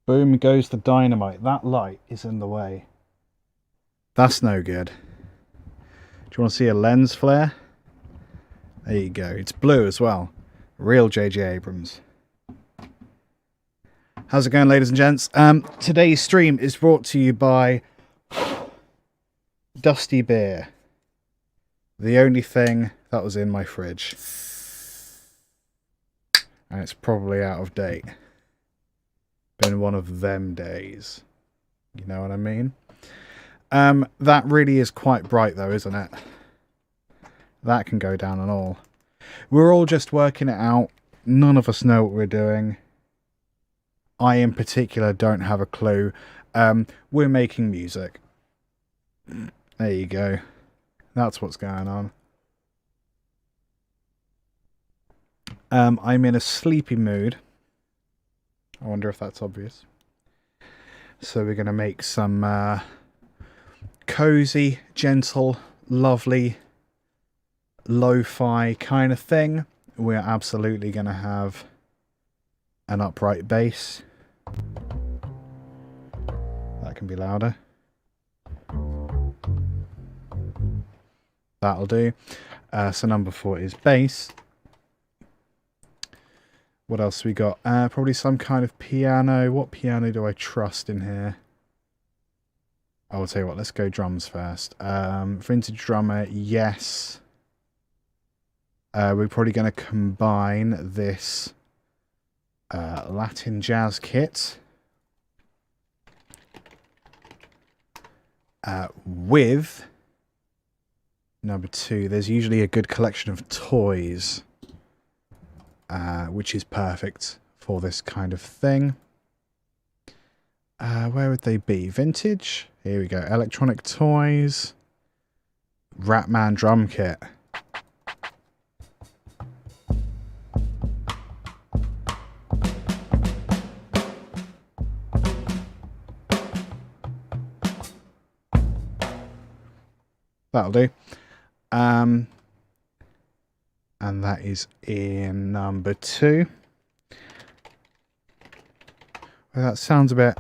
Boom goes the dynamite. That light is in the way. That's no good. Do you want to see a lens flare? There you go. It's blue as well. Real J.J. Abrams. How's it going, ladies and gents? Today's stream is brought to you by Dusty Beer. The only thing that was in my fridge. And it's probably out of date. Been one of them days. You know what I mean? That really is quite bright though, isn't it? That can go down and all. We're all just working it out. None of us know what we're doing. I in particular don't have a clue. We're making music. There you go. That's what's going on. I'm in a sleepy mood. I wonder if that's obvious. So we're going to make some cozy, gentle, lovely, lo-fi kind of thing. We're absolutely going to have an upright bass. That can be louder. That'll do. So number 4 is bass. What else we got? Probably some kind of piano. What piano do I trust in here? I will tell you what, let's go drums first. Vintage drummer, yes. We're probably going to combine this Latin jazz kit with number 2. There's usually a good collection of toys. Which is perfect for this kind of thing. Where would they be? Vintage? Here we go. Electronic toys. Ratman drum kit. That'll do. And that is in number 2. Well, that sounds a bit...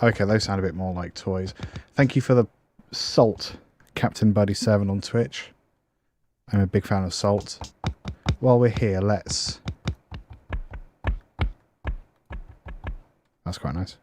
Okay, those sound a bit more like toys. Thank you for the salt, Captain Buddy 7 on Twitch. I'm a big fan of salt. While we're here, let's... That's quite nice.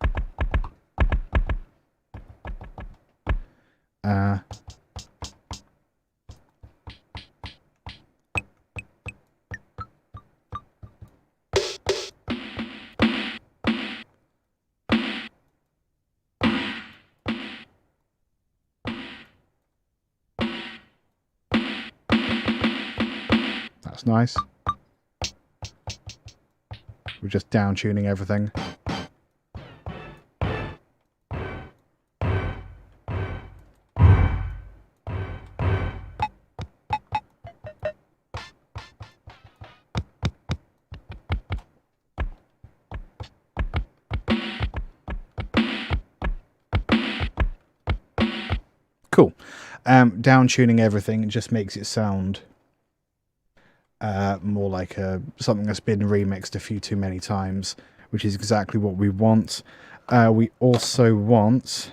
That's nice. We're just down tuning everything. Cool. Down tuning everything just makes it sound more like something that's been remixed a few too many times, which is exactly what we want. We also want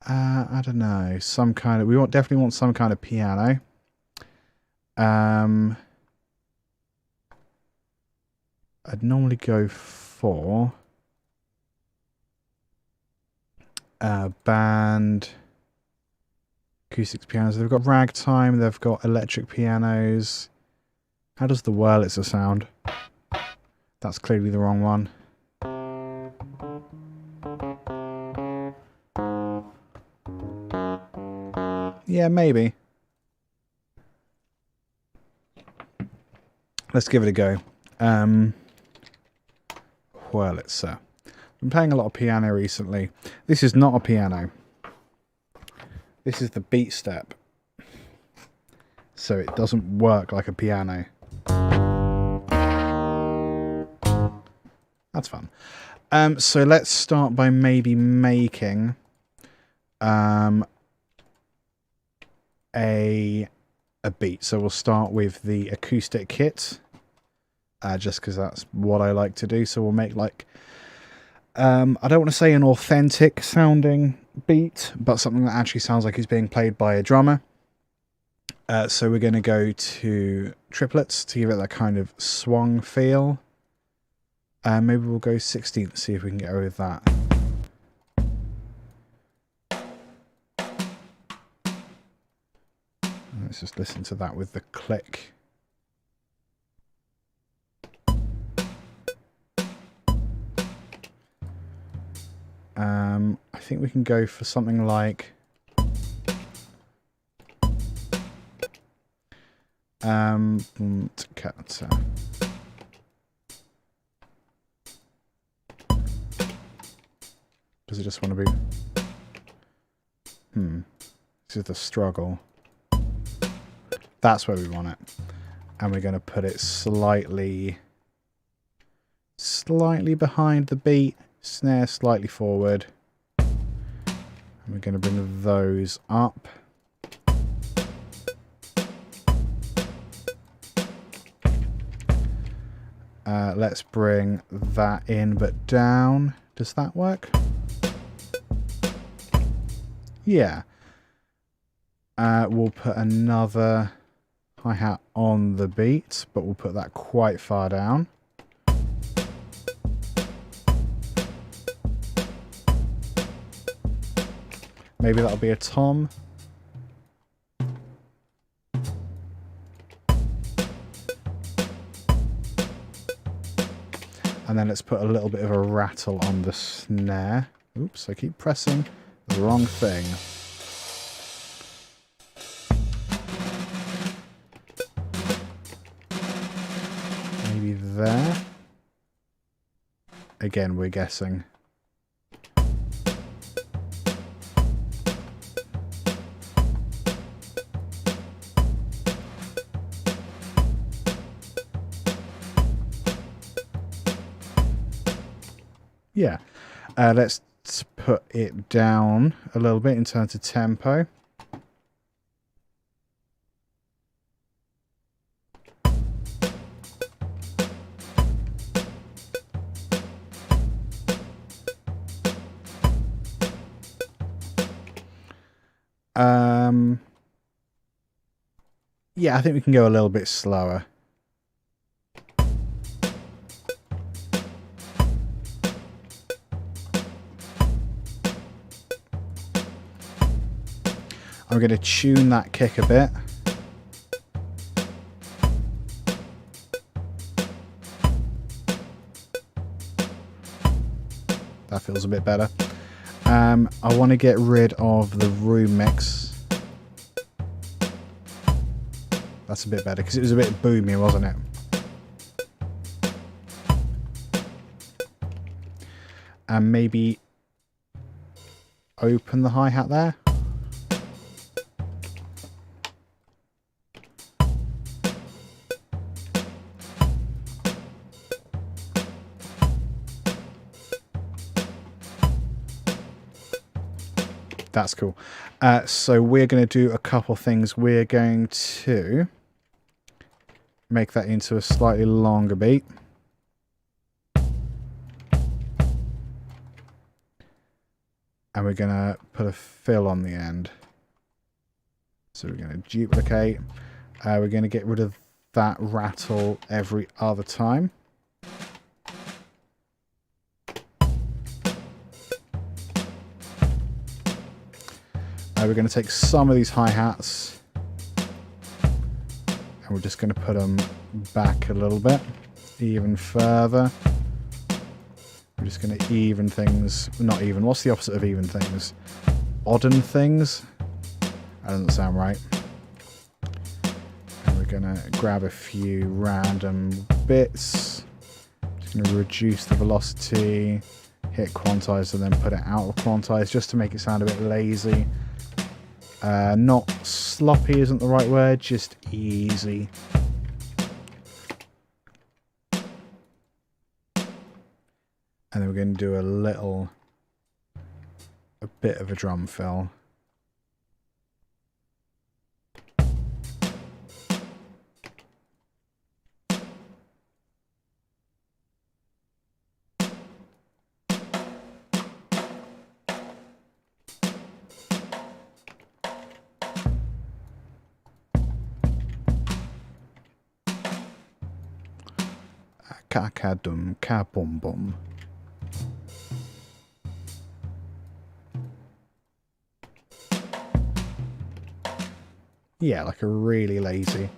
I don't know, some kind of, definitely want some kind of piano. I'd normally go for band acoustics pianos. They've got ragtime, they've got electric pianos. How does the Wurlitzer sound? That's clearly the wrong one. Yeah, maybe. Let's give it a go. Wurlitzer. I've been playing a lot of piano recently. This is not a piano. This is the beat step. So it doesn't work like a piano. That's fun. So let's start by maybe making a beat. So we'll start with the acoustic kit. just because that's what I like to do. So we'll make like, I don't want to say an authentic sounding beat, but something that actually sounds like it's being played by a drummer. So we're going to go to triplets to give it that kind of swung feel. Maybe we'll go 16th, see if we can get away with that. Let's just listen to that with the click. I think we can go for something like because I just want to be this is the struggle. That's where we want it. And we're going to put it slightly behind the beat, snare slightly forward. And we're going to bring those up. Let's bring that in but down. Does that work? Yeah. We'll put another hi-hat on the beat, but we'll put that quite far down. Maybe that'll be a tom. And then let's put a little bit of a rattle on the snare. Oops, I keep pressing the wrong thing. Maybe there. Again, we're guessing. Yeah, let's put it down a little bit in terms of tempo. Yeah, I think we can go a little bit slower. I'm going to tune that kick a bit. That feels a bit better. I want to get rid of the room mix. That's a bit better because it was a bit boomy, wasn't it? And maybe open the hi-hat there. That's cool. So we're going to do a couple things. We're going to make that into a slightly longer beat. And we're going to put a fill on the end. So we're going to duplicate. We're going to get rid of that rattle every other time. We're going to take some of these hi-hats and we're just going to put them back a little bit, even further. We're just going to even things, not even, what's the opposite of even things? Odden things? That doesn't sound right. And we're going to grab a few random bits. Just going to reduce the velocity, hit quantize and then put it out of quantize just to make it sound a bit lazy. Not sloppy isn't the right word, just easy. And then we're going to do a bit of a drum fill. Kakadum kabum. Yeah, like a really lazy.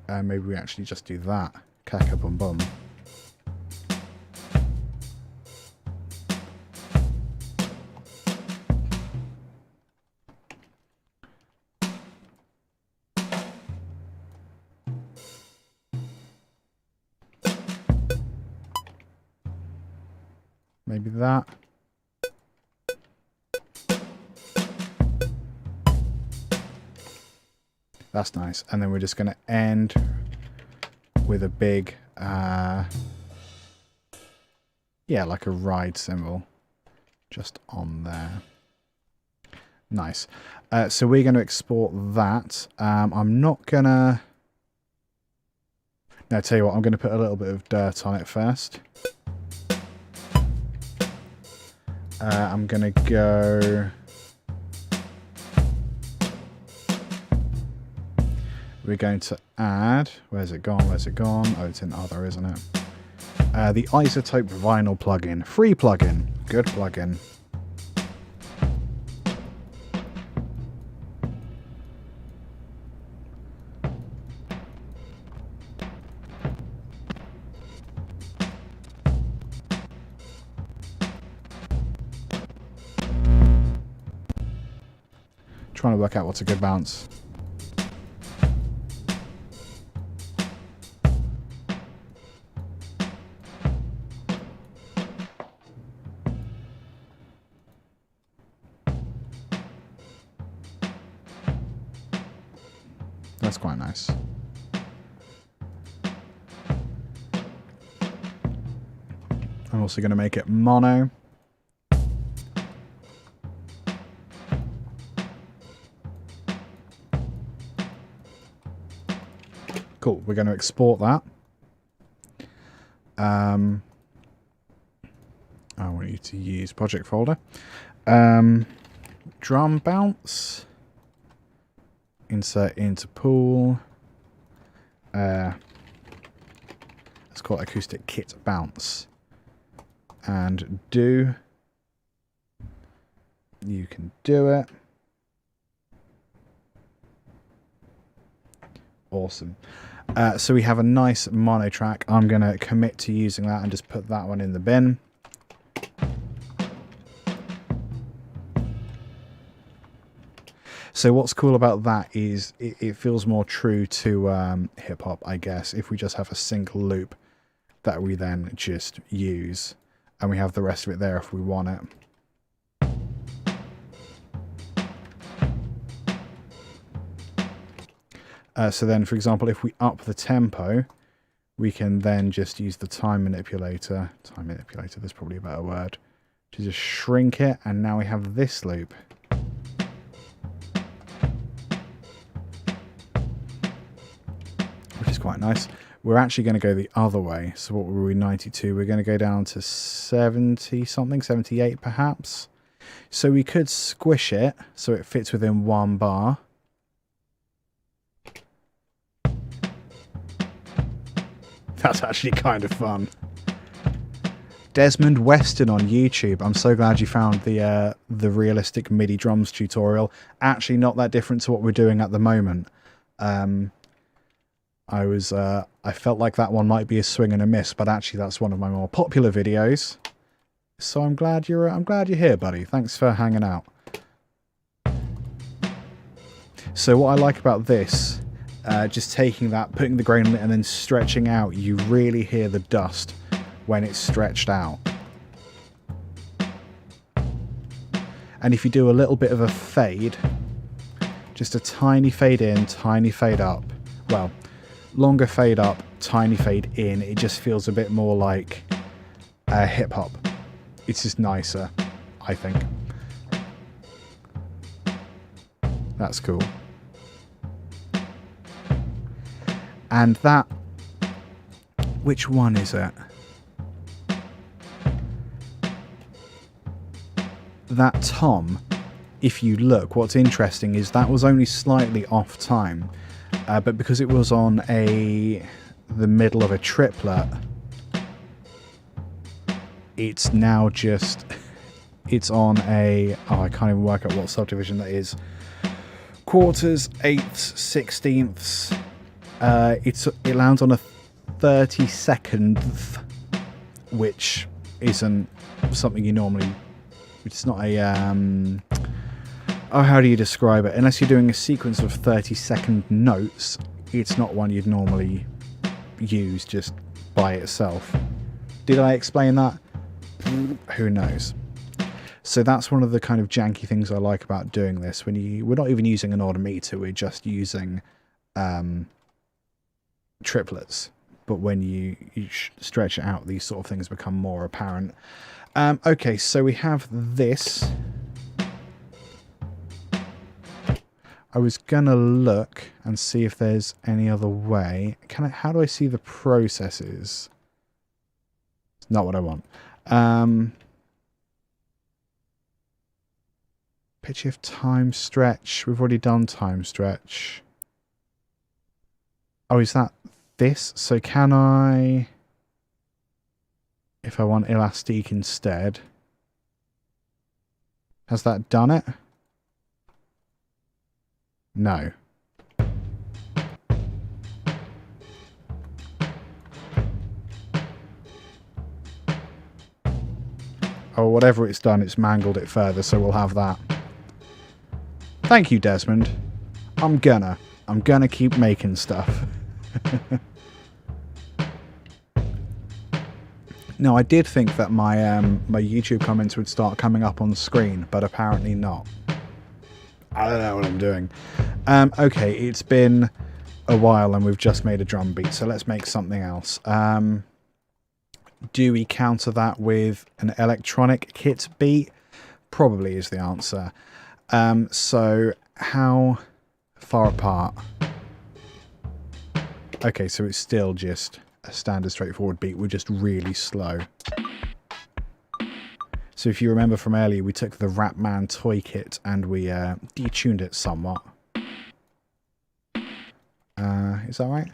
Maybe we actually just do that. Kakabum bum. Maybe that. That's nice. And then we're just going to end with a big, yeah, like a ride cymbal just on there. Nice. So we're going to export that. I'm not going to... No, tell you what, I'm going to put a little bit of dirt on it first. I'm going to go... We're going to add... Where's it gone? Where's it gone? Oh, it's in other, isn't it? The Isotope Vinyl plugin. Free plugin. Good plugin. Trying to work out what's a good bounce. That's quite nice. I'm also going to make it mono. Cool, we're going to export that. I want you to use project folder. Drum bounce. Insert into pool. Let's call it acoustic kit bounce. And do. You can do it. Awesome. So we have a nice mono track. I'm going to commit to using that and just put that one in the bin. So what's cool about that is it feels more true to hip hop, I guess, if we just have a single loop that we then just use and we have the rest of it there if we want it. So then, for example, if we up the tempo, we can then just use the time manipulator. Time manipulator, there's probably a better word. To just shrink it, and now we have this loop. Which is quite nice. We're actually going to go the other way. So what were we, 92? We're going to go down to 70 something, 78 perhaps. So we could squish it so it fits within one bar. That's actually kind of fun. Desmond Weston on YouTube. I'm so glad you found the realistic MIDI drums tutorial. Actually not that different to what we're doing at the moment. I felt like that one might be a swing and a miss, but actually that's one of my more popular videos. So I'm glad you're here, buddy. Thanks for hanging out. So what I like about this, just taking that, putting the grain on it and then stretching out, you really hear the dust when it's stretched out. And if you do a little bit of a fade, just a tiny fade in, tiny fade up, well, longer fade up, tiny fade in, it just feels a bit more like hip hop. It's just nicer, I think. That's cool. And that, which one is it? That tom, if you look, what's interesting is that was only slightly off time. but because it was on the middle of a triplet, it's now just, it's on a, I can't even work out what subdivision that is. Quarters, eighths, sixteenths. It lands on a 32nd, which isn't something you normally, it's not a how do you describe it, unless you're doing a sequence of 30-second notes, it's not one you'd normally use just by itself. Did I explain that? Who knows. So that's one of the kind of janky things I like about doing this. We're not even using an odd meter, we're just using triplets. But when you stretch it out, these sort of things become more apparent. Okay, so we have this. I was gonna look and see if there's any other way. How do I see the processes? It's not what I want. Pitch shift, time stretch. We've already done time stretch. Oh, is that this? So can I, if I want elastique instead, has that done it? No. Oh, whatever it's done, it's mangled it further, so we'll have that. Thank you, Desmond. I'm gonna keep making stuff. No, I did think that my my YouTube comments would start coming up on the screen, but apparently not. I don't know what I'm doing. Okay, it's been a while and we've just made a drum beat, so let's make something else. Do we counter that with an electronic kit beat? Probably is the answer. So how far apart? Okay, so it's still just a standard straightforward beat. We're just really slow. So if you remember from earlier, we took the Rapman toy kit and we detuned it somewhat. Is that right?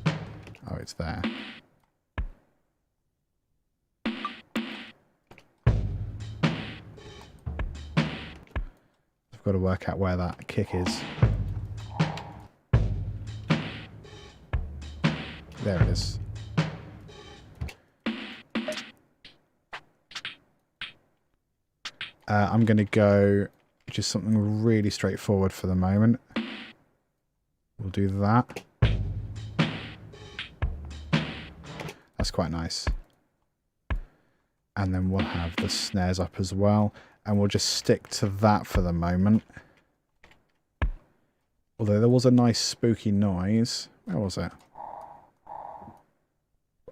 Oh, it's there. I've got to work out where that kick is. There it is. I'm going to go just something really straightforward for the moment. We'll do that. That's quite nice. And then we'll have the snares up as well. And we'll just stick to that for the moment. Although there was a nice spooky noise. Where was it?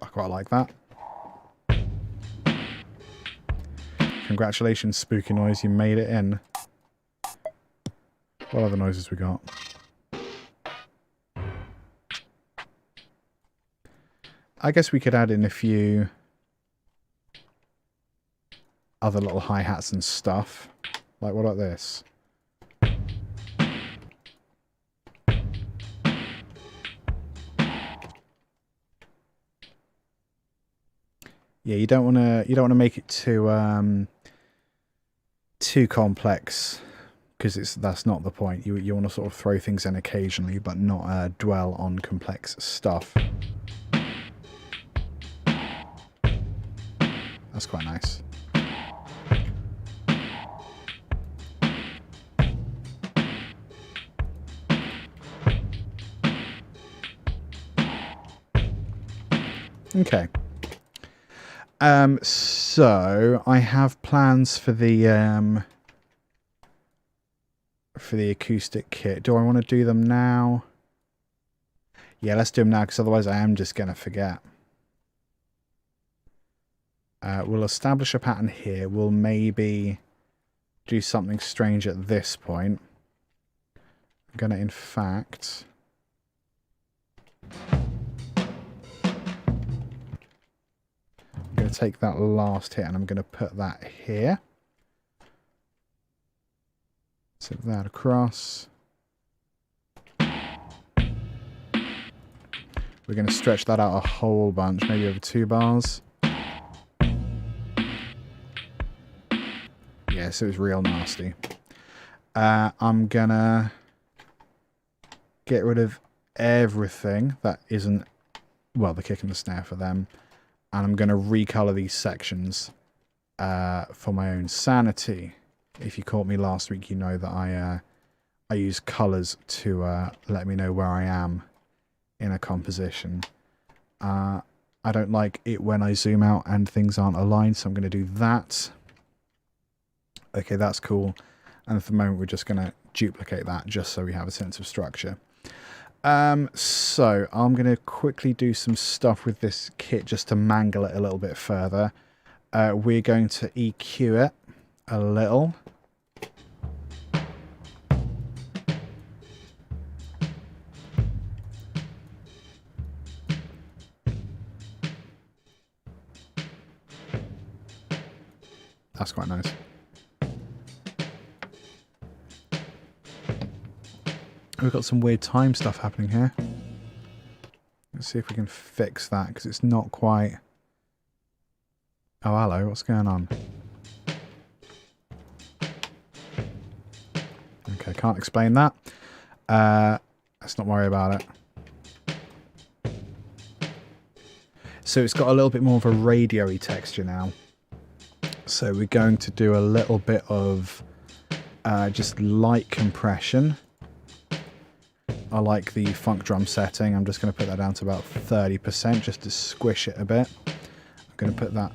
I quite like that. Congratulations, spooky noise, you made it in. What other noises we got? I guess we could add in a few other little hi-hats and stuff. Like, what about this? Yeah, you don't want to make it too complex, because that's not the point. You want to sort of throw things in occasionally, but not dwell on complex stuff. That's quite nice. Okay. So I have plans for the acoustic kit. Do I want to do them now? Yeah, let's do them now, because otherwise I am just going to forget. We'll establish a pattern here. We'll maybe do something strange at this point. I'm going to, in fact... I'm going to take that last hit and I'm going to put that here. Set that across. We're going to stretch that out a whole bunch, maybe over 2 bars. Yeah, so it's real nasty. I'm going to get rid of everything that isn't, well, the kick and the snare for them. And I'm going to recolor these sections for my own sanity. If you caught me last week, you know that I use colors to let me know where I am in a composition. I don't like it when I zoom out and things aren't aligned, so I'm going to do that. Okay, that's cool. And at the moment, we're just going to duplicate that just so we have a sense of structure. So I'm going to quickly do some stuff with this kit just to mangle it a little bit further. We're going to EQ it a little. That's quite nice. We've got some weird time stuff happening here. Let's see if we can fix that, because it's not quite... Oh, hello, what's going on? Okay, can't explain that. Let's not worry about it. So it's got a little bit more of a radio-y texture now. So we're going to do a little bit of just light compression. I like the funk drum setting. I'm just going to put that down to about 30% just to squish it a bit. I'm going to put that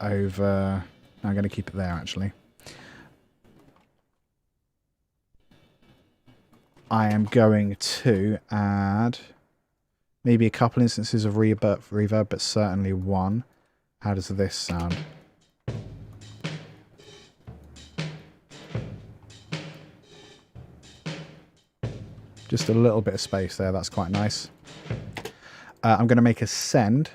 over... I'm going to keep it there, actually. I am going to add maybe a couple instances of reverb, but certainly one. How does this sound? Just a little bit of space there. That's quite nice. I'm going to make a send.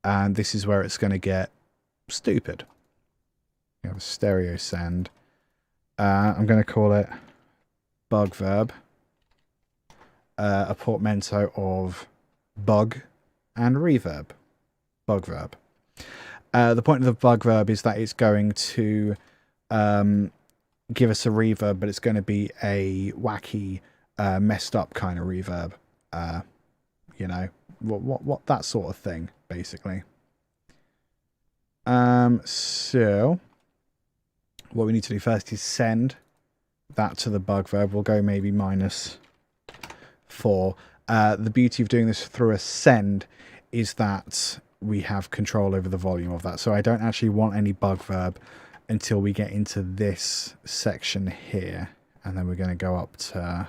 And this is where it's going to get stupid. We have a stereo send. I'm going to call it bug verb. A portmanteau of bug and reverb. Bug verb. The point of the bug verb is that it's going to... give us a reverb, but it's going to be a wacky, messed up kind of reverb. You know, what that sort of thing, basically. So what we need to do first is send that to the bug verb. We'll go maybe -4. The beauty of doing this through a send is that we have control over the volume of that. So I don't actually want any bug verb until we get into this section here, and then we're going to go up to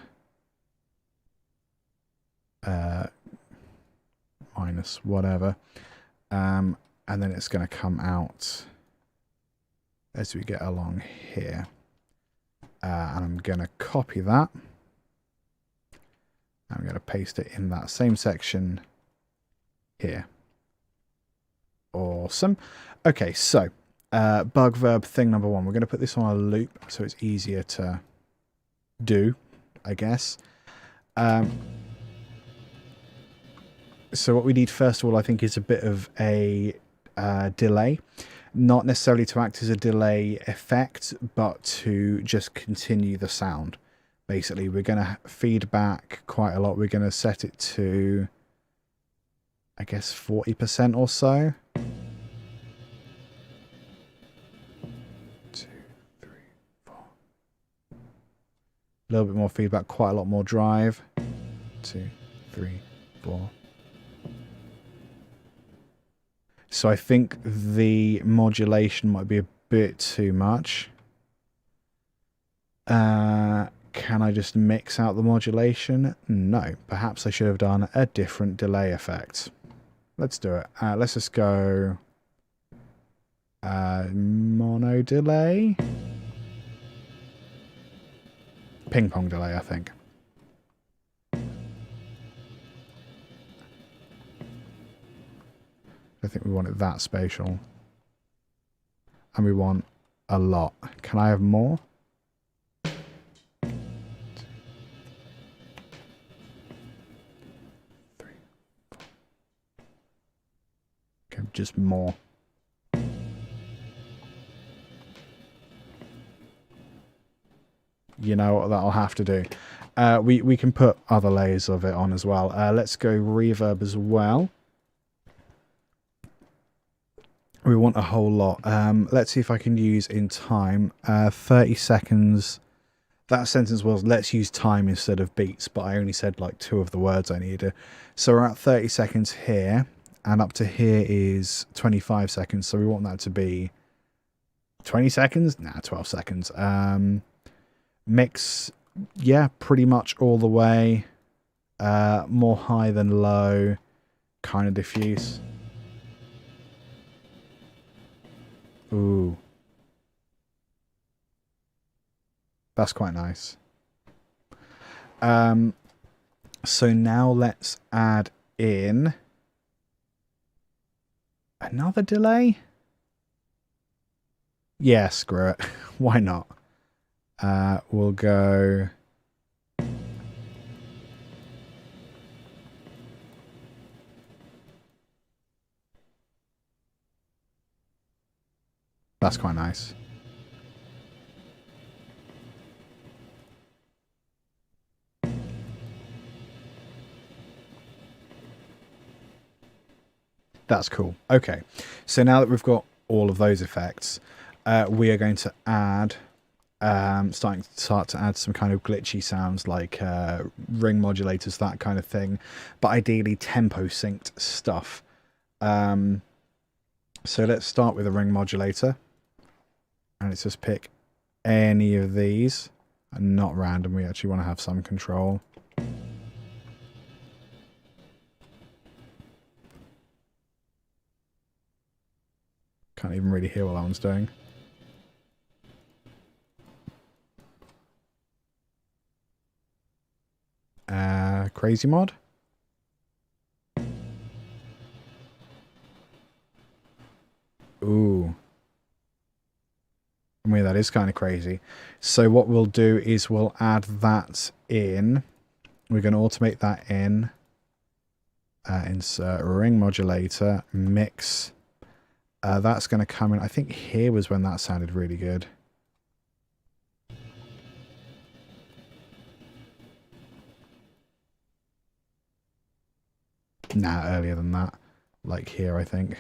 minus whatever, and then it's going to come out as we get along here, and I'm going to copy that. I'm going to paste it in that same section here. Awesome. Okay, so bug verb thing number 1. We're going to put this on a loop so it's easier to do, I guess. So what we need first of all, I think, is a bit of a delay. Not necessarily to act as a delay effect, but to just continue the sound. Basically, we're going to feed back quite a lot. We're going to set it to, I guess, 40% or so. 2, 3, 4. A little bit more feedback, quite a lot more drive. 2, 3, 4. So I think the modulation might be a bit too much. Can I just mix out the modulation? No. Perhaps I should have done a different delay effect. Let's do it. Let's just go mono delay. Ping pong delay, I think. I think we want it that spatial. And we want a lot. Can I have more? just more. You know what that'll have to do. We can put other layers of it on as well. Let's go reverb as well. We want a whole lot. Let's see if I can use in time. 30 seconds. That sentence was, let's use time instead of beats, but I only said like 2 of the words I needed. So we're at 30 seconds here, and up to here is 25 seconds. So we want that to be 20 seconds? Nah, 12 seconds. Mix, yeah, pretty much all the way. More high than low, kind of diffuse. Ooh. That's quite nice. So now let's add in another delay. Yeah, screw it. Why not? We'll go... That's quite nice. That's cool. Okay, so now that we've got all of those effects, we are going to add, start to add some kind of glitchy sounds like ring modulators, that kind of thing, but ideally tempo synced stuff. So let's start with a ring modulator, and let's just pick any of these, and not random. We actually want to have some control. Can't even really hear what that one's doing. Crazy mod. Ooh. I mean, that is kind of crazy. So what we'll do is we'll add that in. We're going to automate that in. Insert ring modulator, mix. That's going to come in. I think here was when that sounded really good. Nah, earlier than that. Like here, I think.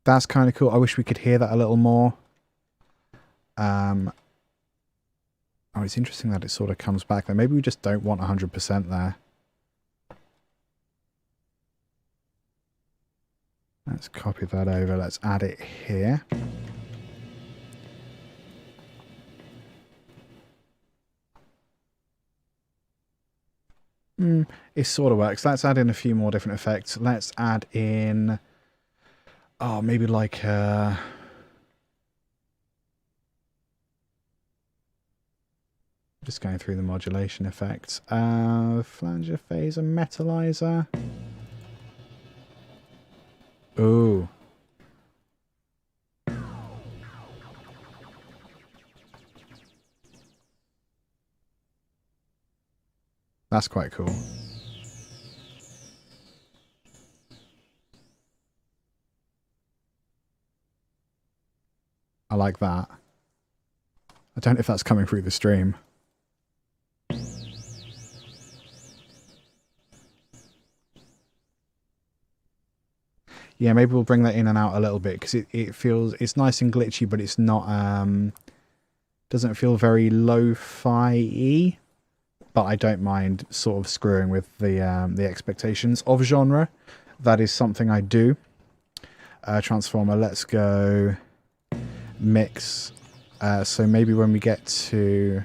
That's kind of cool. I wish we could hear that a little more. Oh, it's interesting that it sort of comes back there. Maybe we just don't want 100% there. Let's copy that over. Let's add it here. It sort of works. Let's add in a few more different effects. Let's add in... Oh, maybe like... Just going through the modulation effects. Flanger, phaser, metalizer. Ooh. That's quite cool. I like that. I don't know if that's coming through the stream. Yeah, maybe we'll bring that in and out a little bit because it feels, it's nice and glitchy, but it's not, doesn't feel very lo-fi-y. But I don't mind sort of screwing with the expectations of genre. That is something I do. Transformer, let's go mix. So maybe when we get to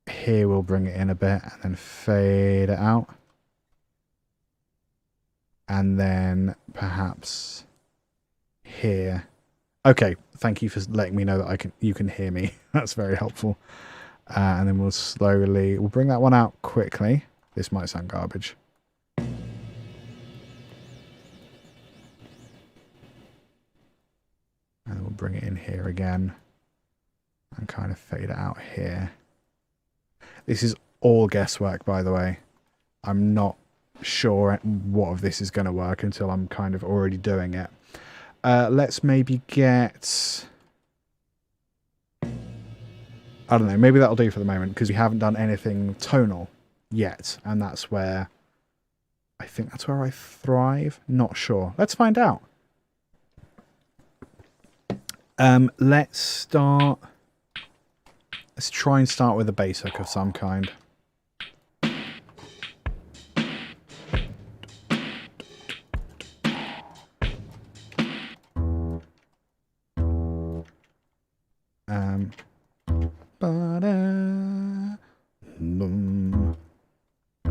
here, we'll bring it in a bit and then fade it out. And then perhaps here. Okay, thank you for letting me know that you can hear me. That's very helpful. And then we'll bring that one out quickly. This might sound garbage. And we'll bring it in here again. and kind of fade it out here. This is all guesswork, by the way. I'm not sure what of this is going to work until I'm kind of already doing it. Let's maybe get... I don't know, maybe that'll do for the moment, because we haven't done anything tonal yet, and that's where... I think that's where I thrive. Not sure. Let's find out. Let's start... Let's try and start with a bass hook of some kind.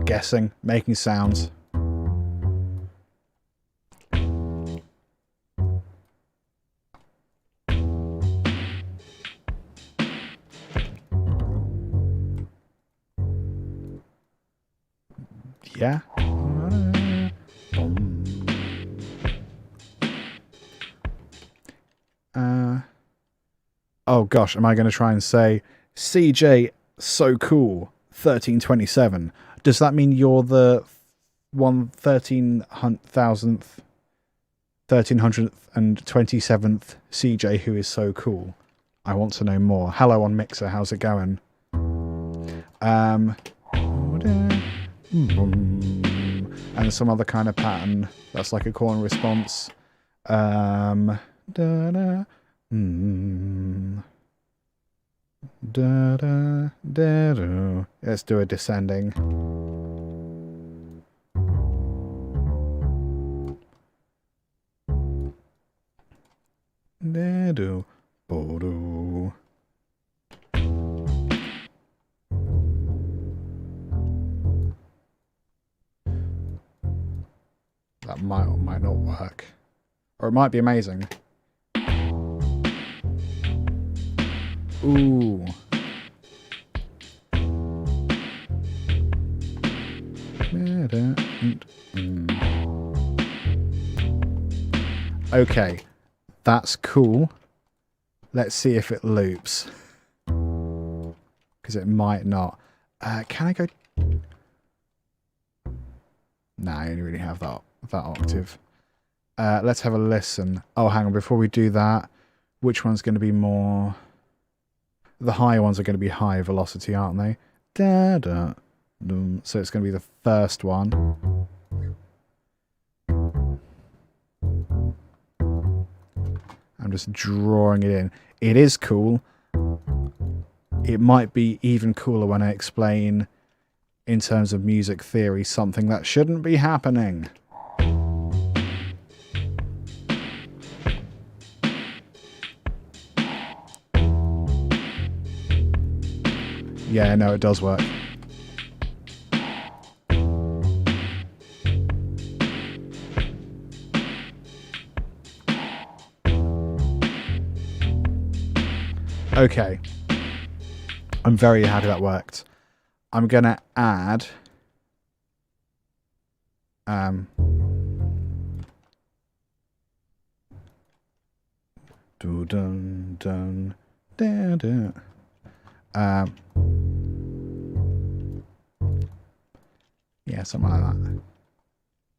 Guessing, making sounds. Yeah. Oh gosh, am I going to try and say CJ so cool 1327? Does that mean you're the 1327th CJ who is so cool? I want to know more. Hello on Mixer, how's it going? And some other kind of pattern that's like a call and response. Let's do a descending. That might or might not work. Or it might be amazing. Ooh. Okay. That's cool. Let's see if it loops. Because it might not. Can I go... Nah, I only really have that octave. Let's have a listen. Oh, hang on. Before we do that, which one's going to be more... The higher ones are going to be high velocity, aren't they? So it's going to be the first one. I'm just drawing it in. It is cool. It might be even cooler when I explain, in terms of music theory, something that shouldn't be happening. Yeah, no, it does work. Okay. I'm very happy that worked. I'm going to add... yeah, something like that.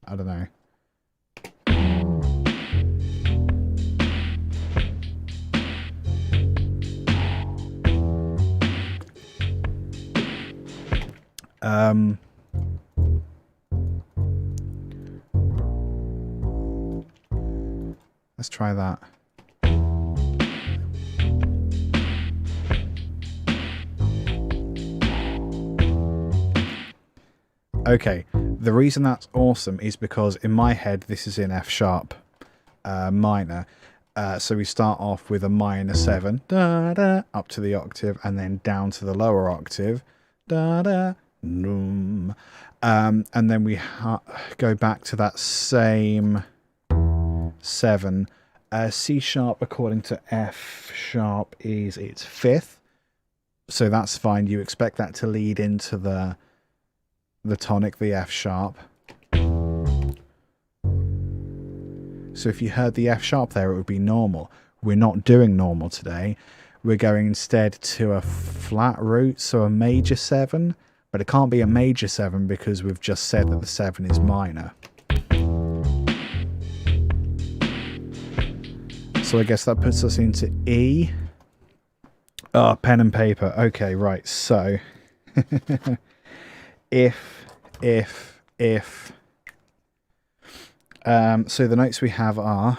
I don't know. Let's try that. Okay, the reason that's awesome is because in my head this is in F sharp minor. So we start off with a minor 7 up to the octave and then down to the lower octave and then we go back to that same 7. C sharp according to F sharp is its 5th, so that's fine. You expect that to lead into the tonic, the F sharp. So if you heard the F sharp there, it would be normal. We're not doing normal today. we're going instead to a flat root, so a major 7, but it can't be a major 7 because we've just said that the 7 is minor. So I guess that puts us into E. Oh, pen and paper. Okay, right. So if so the notes we have are,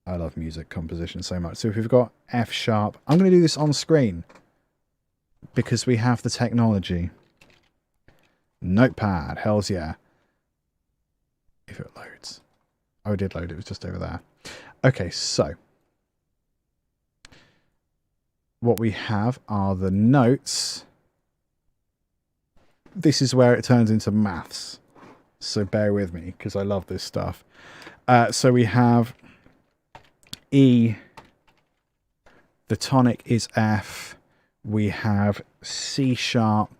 I love music composition so much. So if we've got F sharp, I'm going to do this on screen because we have the technology. Notepad, hells yeah. If it loads. Oh, it did load. It was just over there. Okay, so what we have are the notes. This is where it turns into maths. So bear with me because I love this stuff. So we have E. The tonic is F. We have C sharp.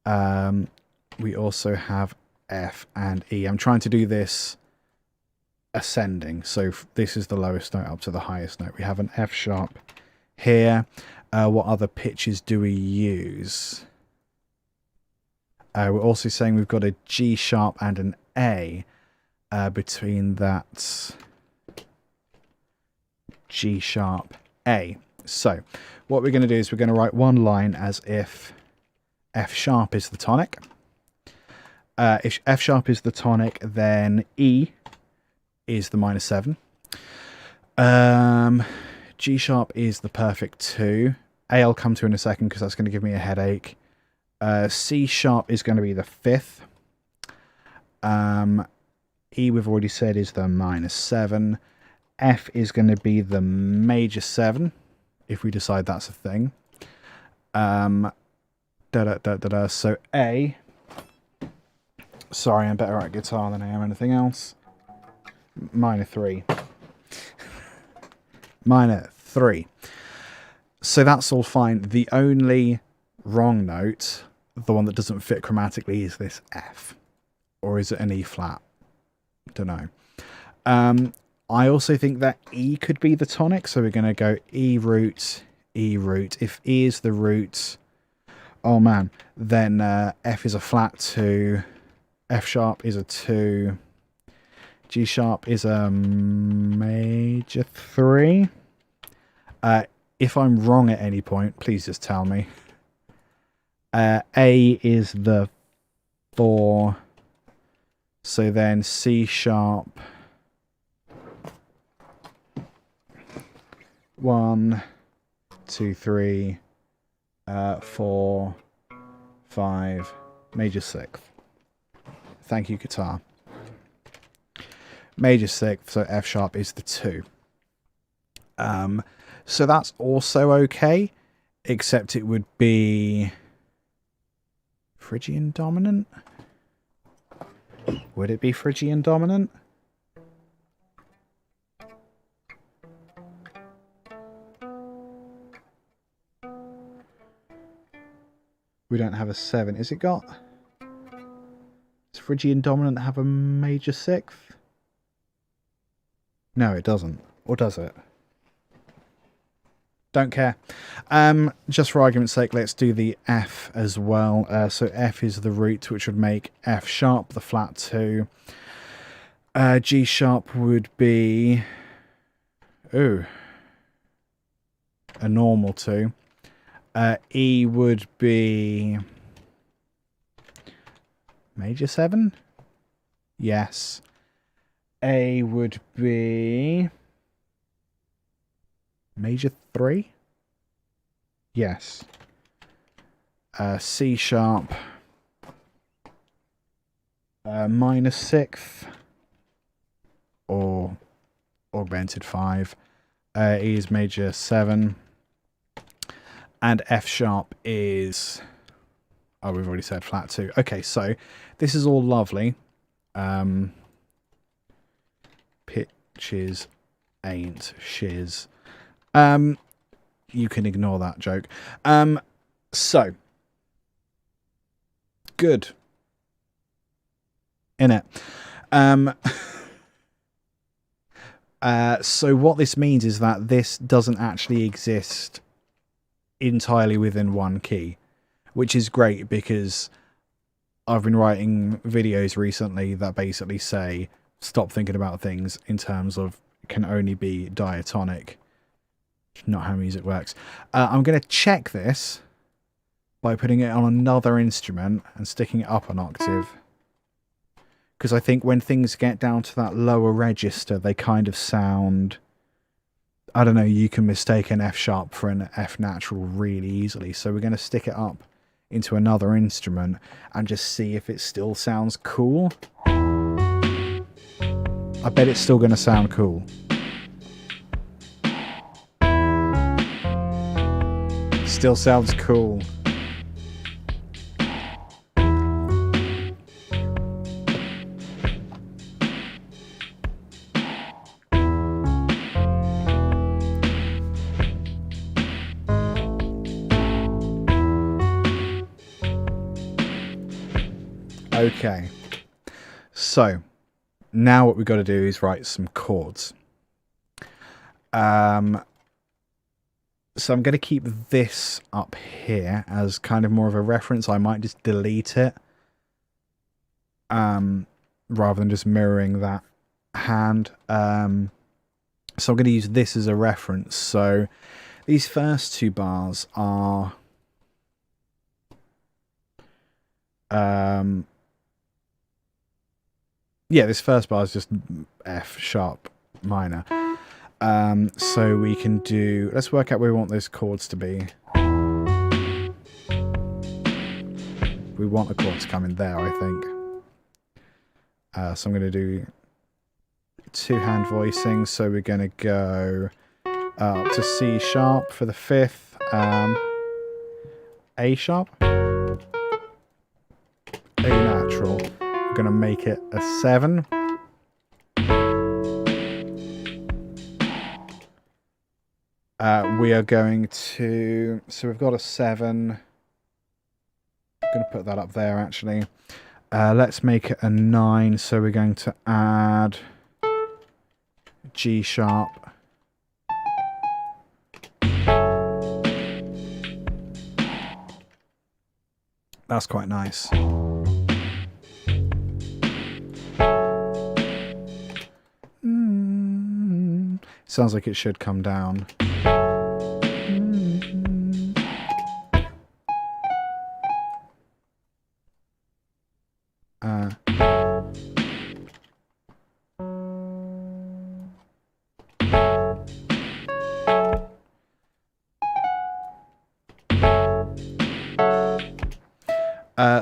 We also have F and E. I'm trying to do this ascending, so this is the lowest note up to the highest note. We have an F sharp here. What other pitches do we use? We're also saying we've got a G sharp and an A. Between that G sharp A. So what we're going to do is we're going to write one line as if F sharp is the tonic. If F sharp is the tonic, then E is the minor 7. G sharp is the perfect 2. A I'll come to in a second because that's going to give me a headache. C sharp is going to be the 5th. E we've already said is the minor 7. F is going to be the major 7, if we decide that's a thing. So A. Sorry, I'm better at guitar than I am anything else. Minor 3. Minor 3. So that's all fine. The only wrong note, the one that doesn't fit chromatically, is this F. Or is it an E flat? Don't know. I also think that E could be the tonic, so we're going to go E root, E root. If E is the root, oh man, then F is a flat 2, F sharp is a 2, G sharp is a major 3. If I'm wrong at any point, please just tell me. A is the 4, so then C sharp, 1, 2, 3, 4, 5, major 6th. Thank you, guitar. Major 6th, so F sharp is the 2. So that's also okay, except it would be Phrygian dominant. Would it be Phrygian dominant? We don't have a 7. Is it got... Does Phrygian dominant have a major 6th? No, it doesn't. Or does it? Don't care. Just for argument's sake, let's do the F as well. So F is the root, which would make F sharp the flat 2. G sharp would be... Ooh. A normal 2. E would be... Major 7? Yes. A would be... Major 3? Yes. C sharp. Minor 6th. Or augmented 5. E is major 7. And F sharp is... Oh, we've already said flat 2. Okay, so this is all lovely. Pitches ain't shiz. You can ignore that joke. So good. In it. So what this means is that this doesn't actually exist entirely within one key, which is great because I've been writing videos recently that basically say stop thinking about things in terms of can only be diatonic. Not how music works. I'm going to check this by putting it on another instrument and sticking it up an octave. Because I think when things get down to that lower register, they kind of sound... I don't know, you can mistake an F sharp for an F natural really easily. So we're going to stick it up into another instrument and just see if it still sounds cool. I bet it's still going to sound cool. Still sounds cool. Okay, so now what we've got to do is write some chords. So I'm going to keep this up here as kind of more of a reference. I might just delete it rather than just mirroring that hand. So I'm going to use this as a reference. So these first two bars are... yeah, this first bar is just F sharp minor. So we can do... Let's work out where we want those chords to be. We want a chord to come in there, I think. So I'm going to do two-hand voicing. So we're going to go up to C sharp for the fifth. A sharp. A natural. We're going to make it a 7. We are going to... So we've got a 7. I'm going to put that up there, actually. Let's make it a 9. So we're going to add G sharp. That's quite nice. Sounds like it should come down.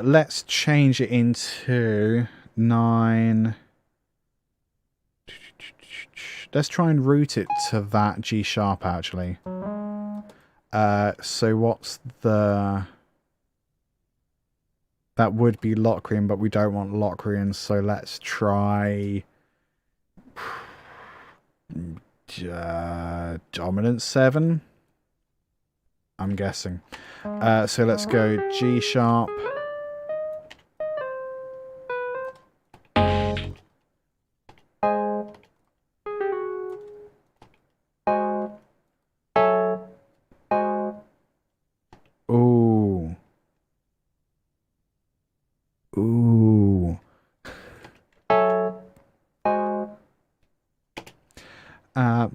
Let's change it into 9. Let's try and route it to that G sharp, actually. So what's the... That would be Locrian, but we don't want Locrian, so let's try... dominant 7? I'm guessing. So let's go G sharp. Ooh. Ooh. Yeah,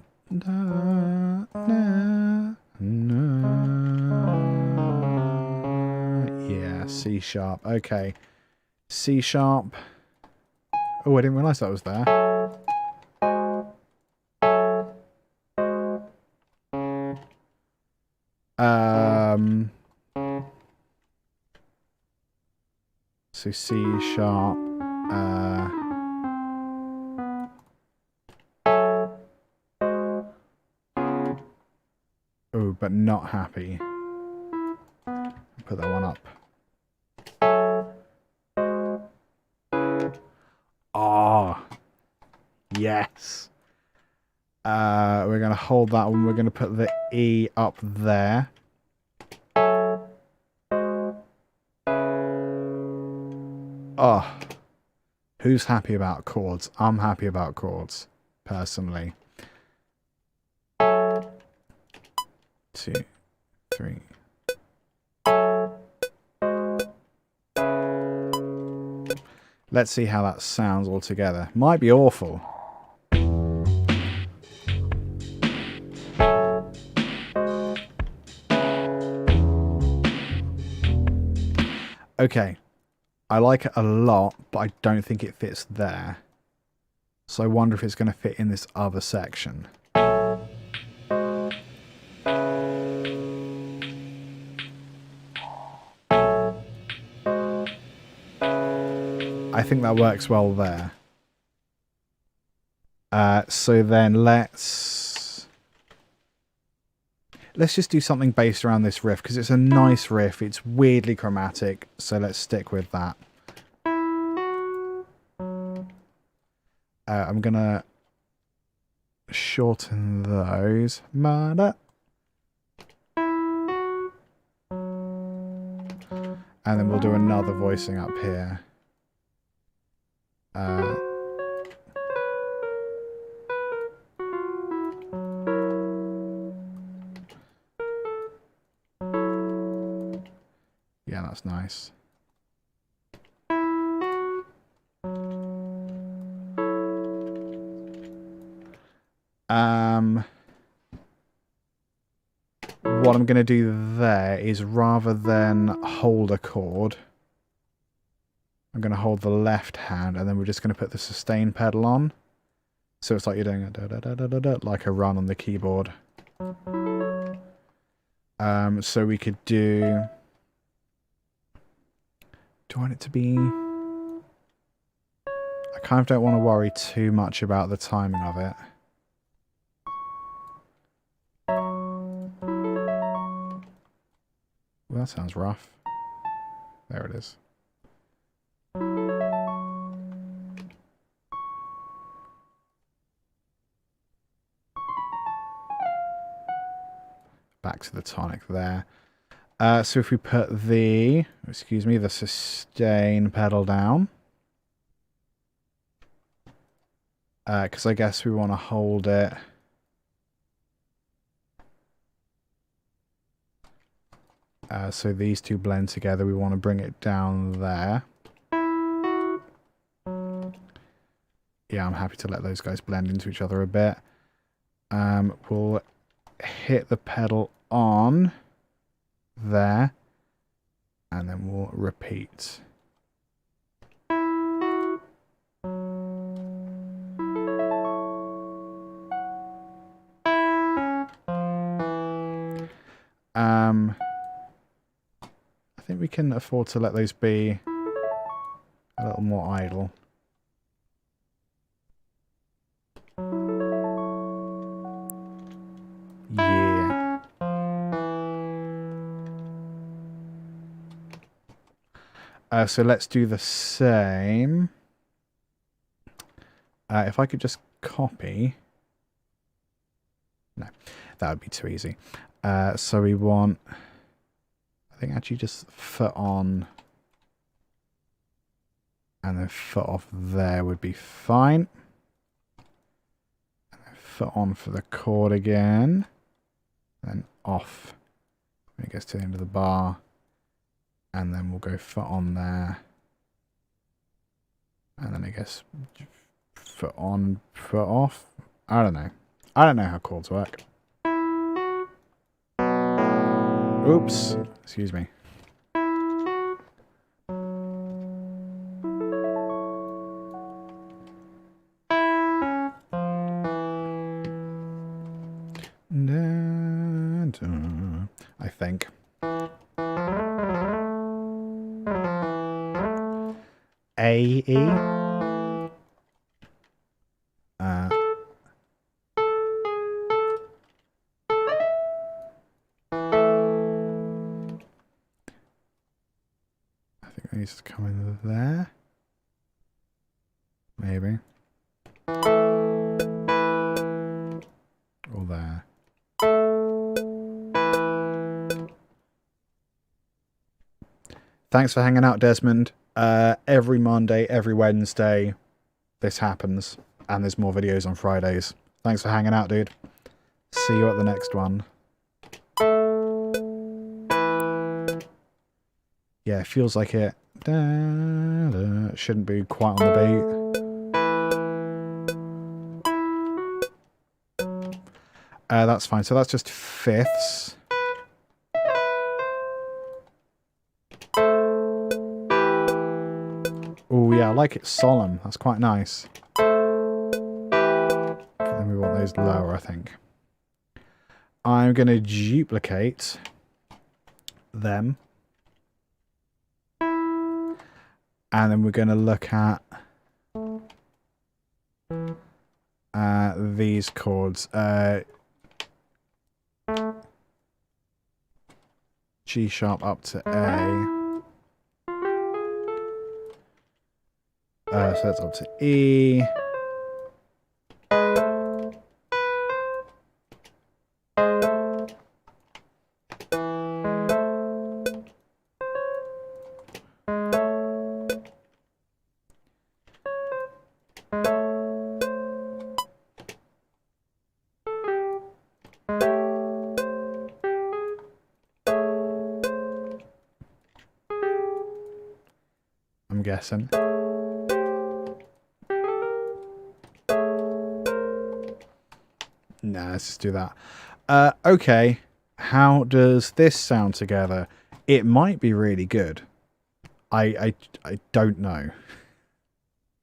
C sharp. Okay. C sharp. Oh, I didn't realise that was there. So C sharp. Oh, but not happy. Put that one up. Ah, yes. We're going to hold that one. We're going to put the E up there. Oh, who's happy about chords? I'm happy about chords, personally. 2, 3. Let's see how that sounds all together. Might be awful. Okay. I like it a lot, but I don't think it fits there. So I wonder if it's going to fit in this other section. I think that works well there. So then let's just do something based around this riff, because it's a nice riff. It's weirdly chromatic, so let's stick with that. I'm going to shorten those. And then we'll do another voicing up here. Yeah, that's nice. What I'm going to do there is, rather than hold a chord, I'm going to hold the left hand, and then we're just going to put the sustain pedal on. So it's like you're doing a da da da da da da, like a run on the keyboard. So we could do... Do I want it to be... I kind of don't want to worry too much about the timing of it. Well, that sounds rough. There it is. Back to the tonic there. So if we put the, the sustain pedal down. Because I guess we want to hold it. So these two blend together. We want to bring it down there. Yeah, I'm happy to let those guys blend into each other a bit. We'll hit the pedal on there, and then we'll repeat. I think we can afford to let those be a little more idle. Yeah. So let's do the same. If I could just copy. No, that would be too easy. So we want, I think actually just foot on and then foot off there would be fine. And then foot on for the chord again. And off when it gets to the end of the bar. And then we'll go foot on there. And then I guess foot on, foot off. I don't know. I don't know how chords work. Oops. Excuse me. I think. A, E. I think it needs to come in there. Maybe. Or there. Thanks for hanging out, Desmond. Every Monday, every Wednesday, this happens. And there's more videos on Fridays. Thanks for hanging out, dude. See you at the next one. Yeah, it feels like it shouldn't be quite on the beat. That's fine. So that's just fifths. Oh yeah, I like it solemn. That's quite nice. But then we want those lower, I think. I'm going to duplicate them. And then we're going to look at these chords. G sharp up to A. So that's up to E. I'm guessing. Nah, let's just do that. Okay, how does this sound together? It might be really good. I don't know.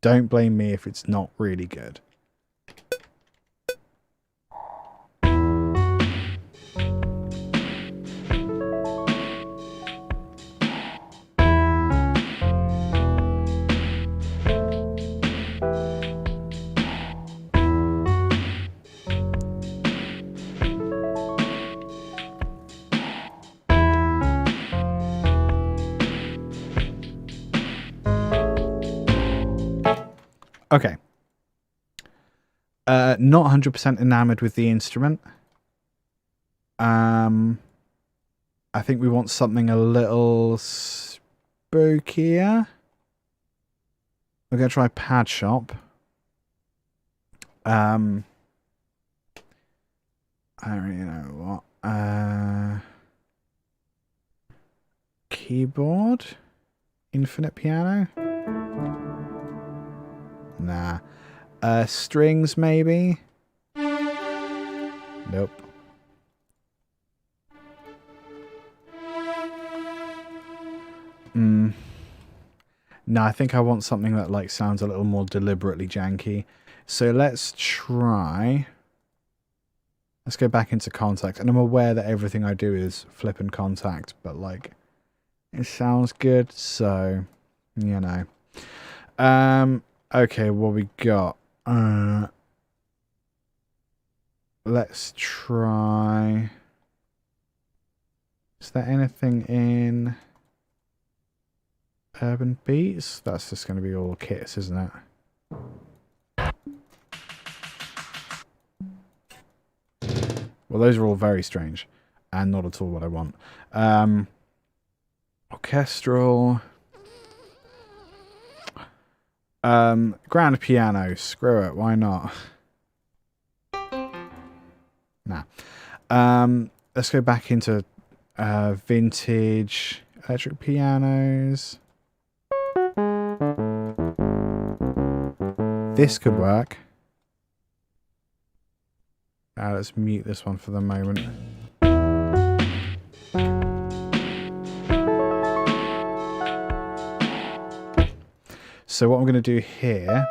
Don't blame me if it's not really good. Okay. Not 100% enamored with the instrument. I think we want something a little spookier. We're going to try Pad Shop. I don't really know what. Keyboard? Infinite piano? Nah. Strings, maybe? Nope. No, I think I want something that like sounds a little more deliberately janky. So let's try... Let's go back into Contact. And I'm aware that everything I do is flipping Contact, but like... It sounds good, so... You know. Okay, what we got? Let's try... Is there anything in... Urban Beats? That's just going to be all kits, isn't it? Well, those are all very strange. And not at all what I want. Orchestral. Grand piano. Screw it. Why not? Nah. Let's go back into vintage electric pianos. This could work. Let's mute this one for the moment. So what I'm going to do here...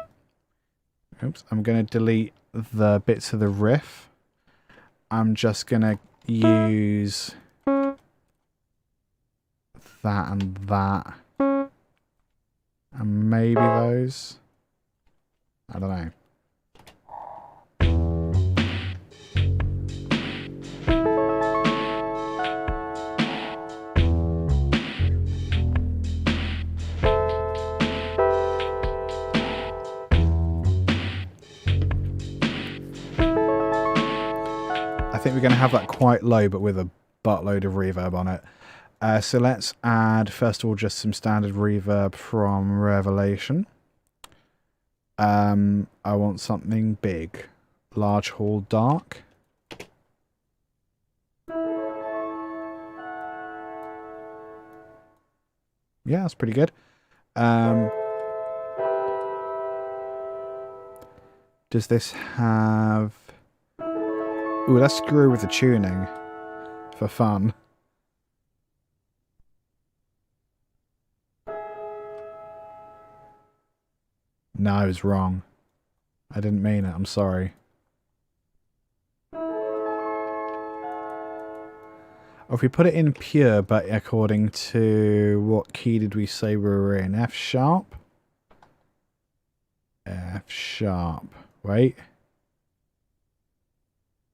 Oops. I'm going to delete the bits of the riff. I'm just going to use... that and that. And maybe those. I don't know. I think we're going to have that quite low, but with a buttload of reverb on it. So let's add, first of all, just some standard reverb from Revelation. I want something big. Large hall dark. Yeah, that's pretty good. Does this have... Ooh, let's screw with the tuning for fun. No, I was wrong. I didn't mean it. I'm sorry. Or if we put it in pure, but according to what key did we say we were in? F sharp? F sharp. Wait.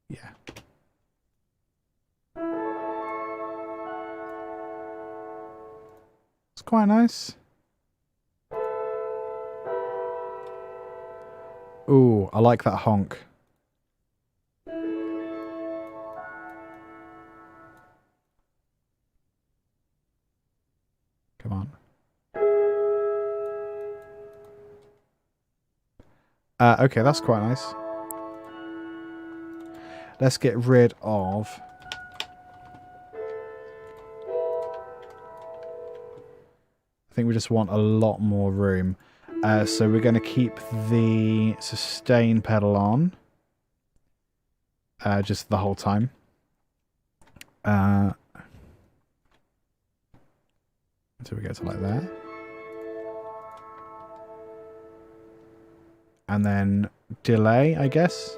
Yeah. It's quite nice. Ooh, I like that honk. Come on. Okay, that's quite nice. Let's get rid of... I think we just want a lot more room. So we're going to keep the sustain pedal on. Just the whole time. Until we get to like that. And then delay, I guess.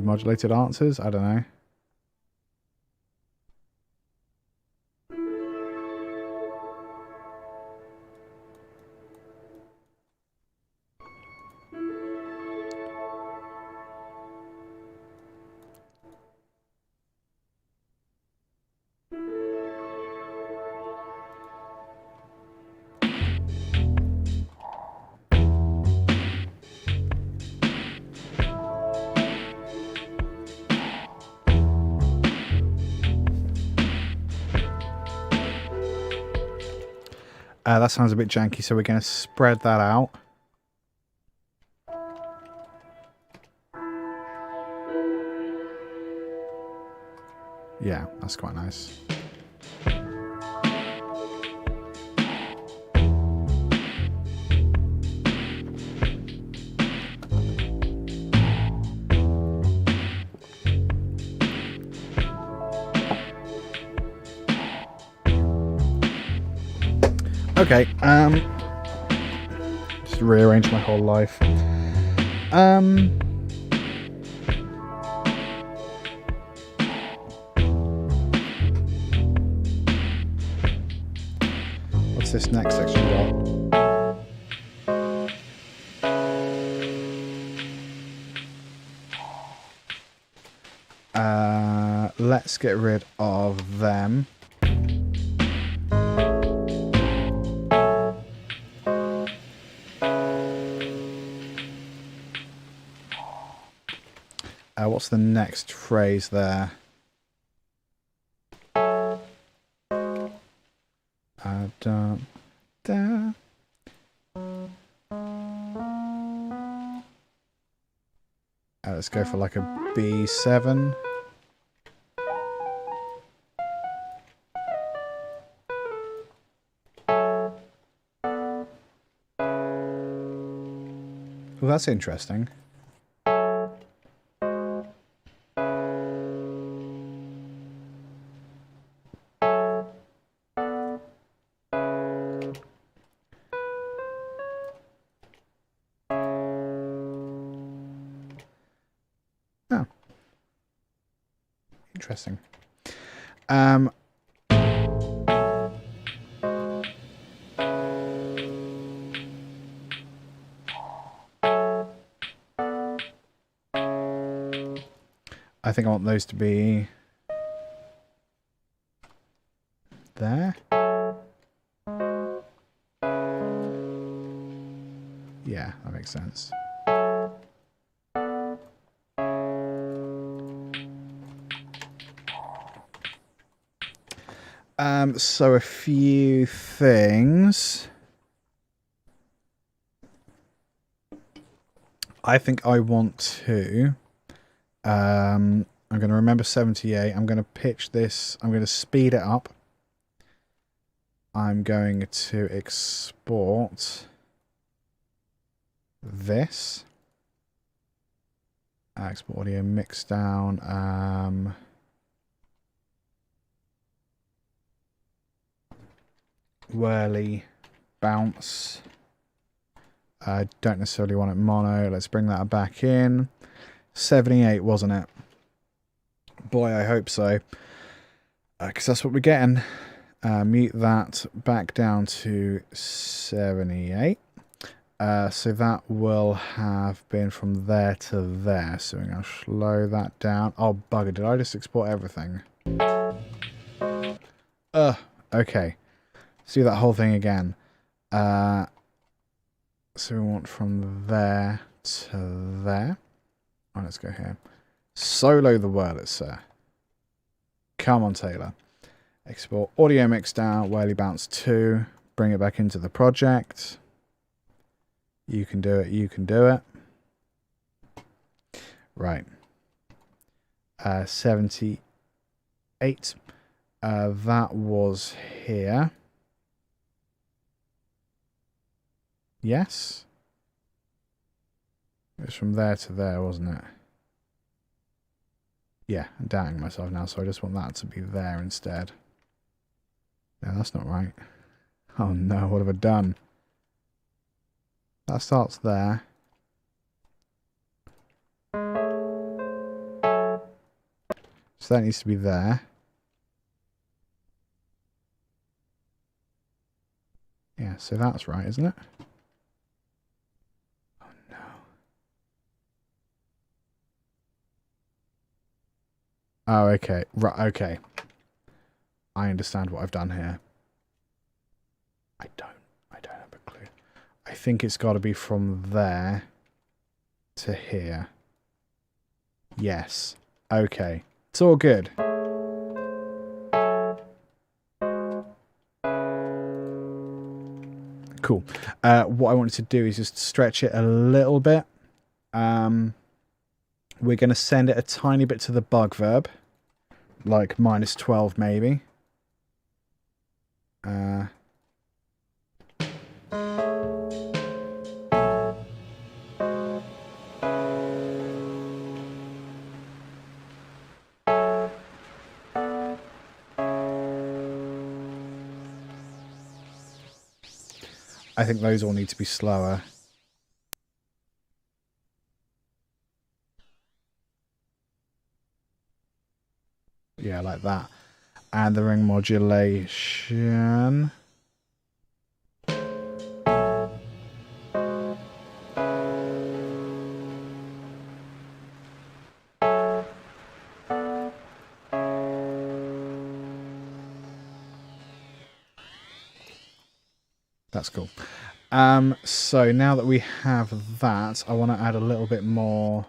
Modulated answers? I don't know. That sounds a bit janky, so we're going to spread that out. Yeah, that's quite nice. Okay, just rearrange my whole life. What's this next section got? Let's get rid of them. What's the next phrase there? Let's go for like a B7. Well, that's interesting. Oh. Interesting. I think I want those to be there. Yeah, that makes sense. So a few things. I think I want to... I'm going to remember 78. I'm going to pitch this. I'm going to speed it up. I'm going to export this. Export audio mix down. Whirly bounce. I don't necessarily want it mono. Let's bring that back in. 78, wasn't it? Boy, I hope so. Because that's what we're getting. Mute that back down to 78. So that will have been from there to there. So we're going to slow that down. Oh, bugger. Did I just export everything? Okay. Let's do that whole thing again. So we want from there to there. Oh, let's go here. Solo the Wurlitzer. Come on, Taylor. Export audio mix down, whirly bounce 2. Bring it back into the project. You can do it, you can do it. Right. 78. That was here. Yes? It was from there to there, wasn't it? Yeah, I'm doubting myself now, so I just want that to be there instead. No, that's not right. Oh no, what have I done? That starts there. So that needs to be there. Yeah, so that's right, isn't it? Oh no. Oh, okay. Right, okay. I understand what I've done here. I don't have a clue. I think it's got to be from there to here. Yes. Okay. It's all good. Cool. What I wanted to do is just stretch it a little bit. We're going to send it a tiny bit to the bug verb. Like -12 maybe. I think those all need to be slower. Yeah, like that. And the ring modulation. That's cool. So now that we have that, I want to add a little bit more.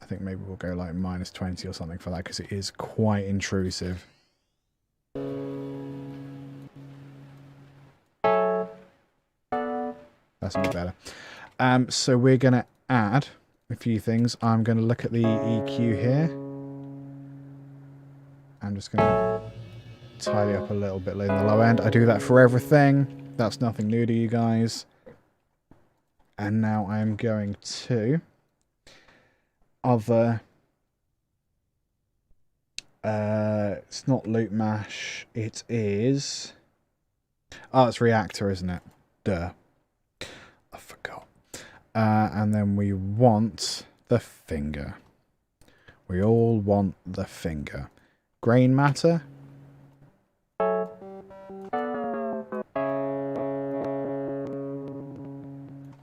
I think maybe we'll go like -20 or something for that because it is quite intrusive. That's a bit better. So we're going to add a few things. I'm going to look at the EQ here. I'm just going to tidy up a little bit in the low end. I do that for everything. That's nothing new to you guys. And now I'm going to other. It's not loop mash. It is. Oh, it's reactor, isn't it? Duh. I forgot. And then we want the finger. We all want the finger. Grain matter.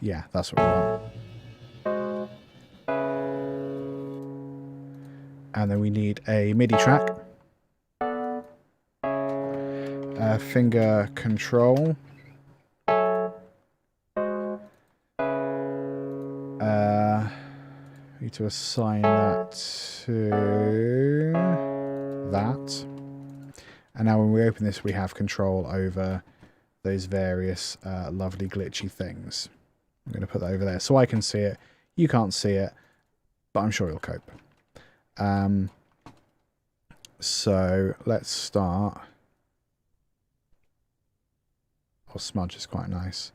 Yeah, that's what we want. And then we need a MIDI track. Finger control. Need to assign that to that. And now when we open this, we have control over those various lovely glitchy things. I'm going to put that over there so I can see it. You can't see it, but I'm sure you'll cope. So let's start. Oh, smudge is quite nice.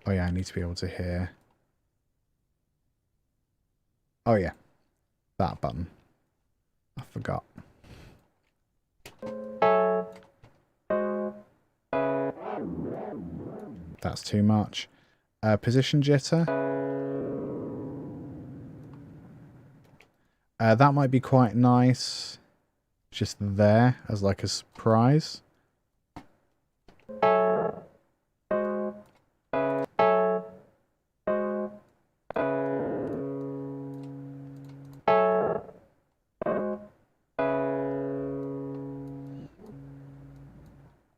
Oh yeah, I need to be able to hear. Oh yeah, that button. I forgot. That's too much. Position jitter. That might be quite nice. Just there as like a surprise.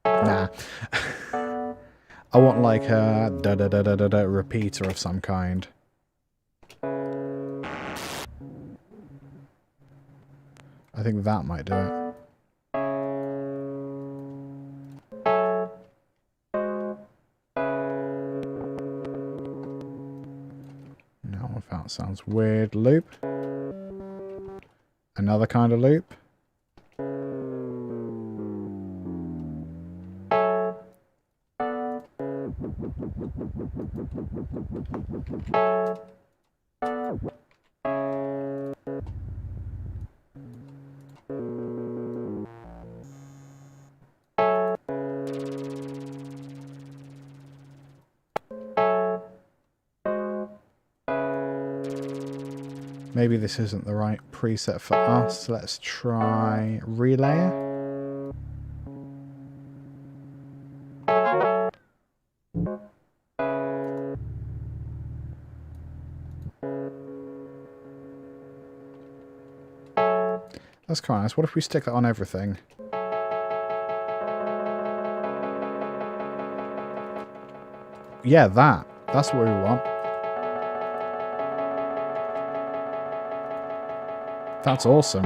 Nah. I want like a da-da-da-da-da repeater of some kind. I think that might do it. No, if that sounds weird. Loop. Another kind of loop. Maybe this isn't the right preset for us. Let's try relayer. That's quite nice. What if we stick that on everything? Yeah, that's what we want. That's awesome.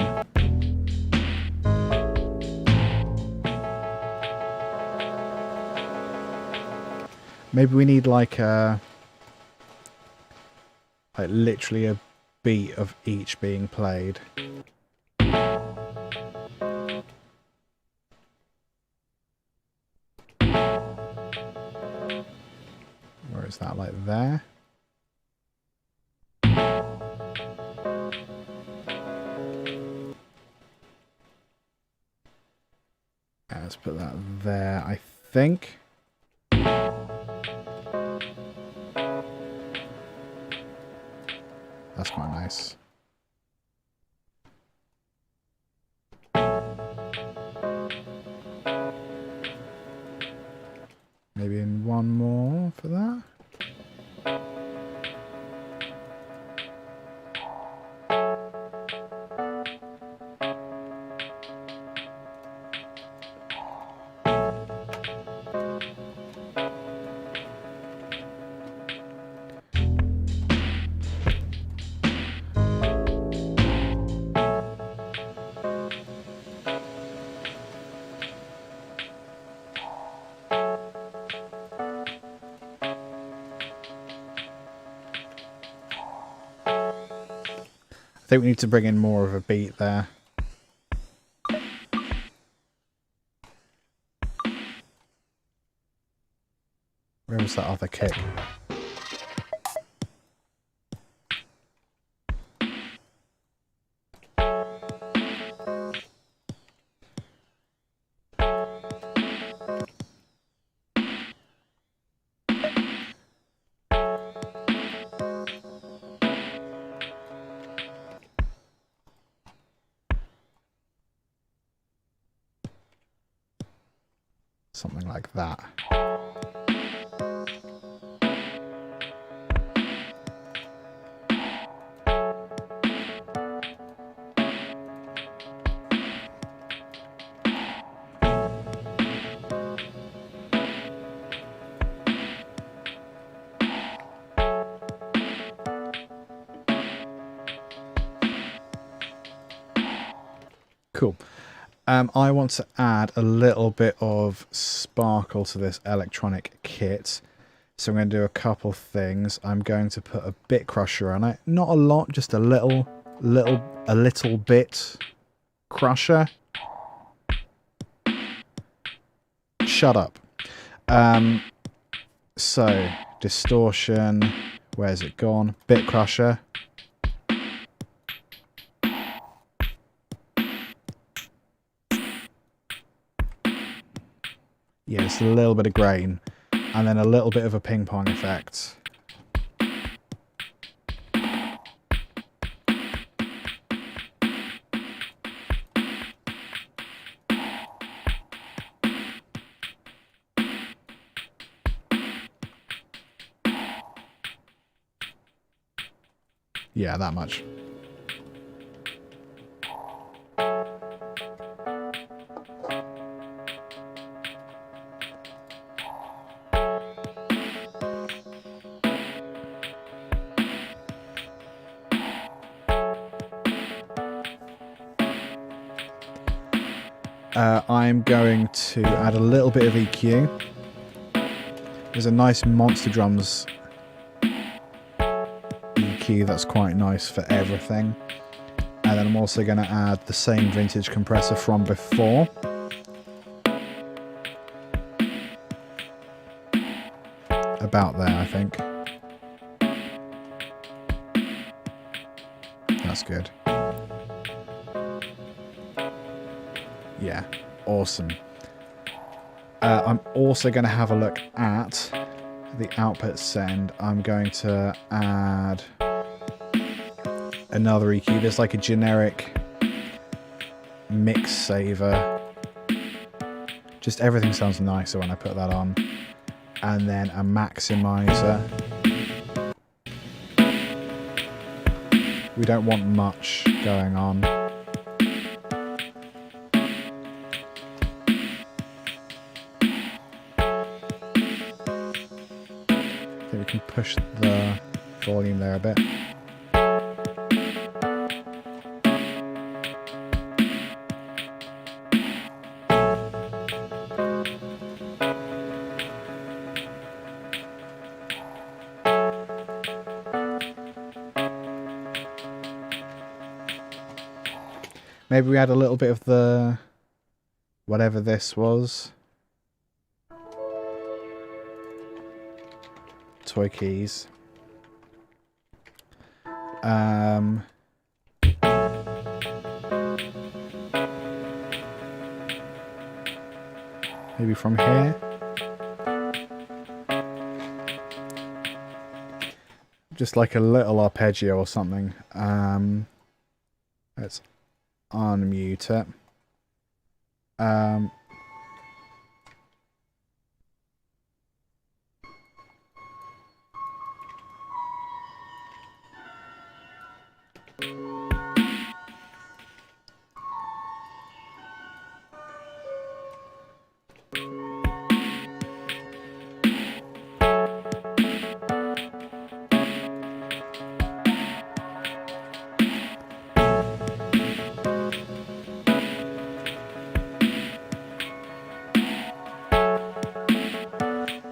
Maybe we need like literally a beat of each being played. Where is that, like there? Let's put that there, I think. That's quite nice. Maybe in one more for that. I think we need to bring in more of a beat there. Where was that other kick? Something like that. Cool. I want to add a little bit of sparkle to this electronic kit. So I'm going to do a couple things. I'm going to put a bit crusher on it. Not a lot, just a little bit crusher. Shut up. So, distortion. Where's it gone? Bit crusher. Yeah, just a little bit of grain. And then a little bit of a ping pong effect. Yeah, that much. I'm going to add a little bit of EQ. There's a nice Monster Drums EQ that's quite nice for everything. And then I'm also going to add the same vintage compressor from before. About there, I think. That's good. Yeah, awesome. I'm also going to have a look at the output send. I'm going to add another EQ. There's like a generic mix saver. Just everything sounds nicer when I put that on. And then a maximizer. We don't want much going on. I think we can push the volume there a bit. Maybe we add a little bit of the whatever this was. Toy keys. Maybe from here. Just like a little arpeggio or something. Let's unmute it.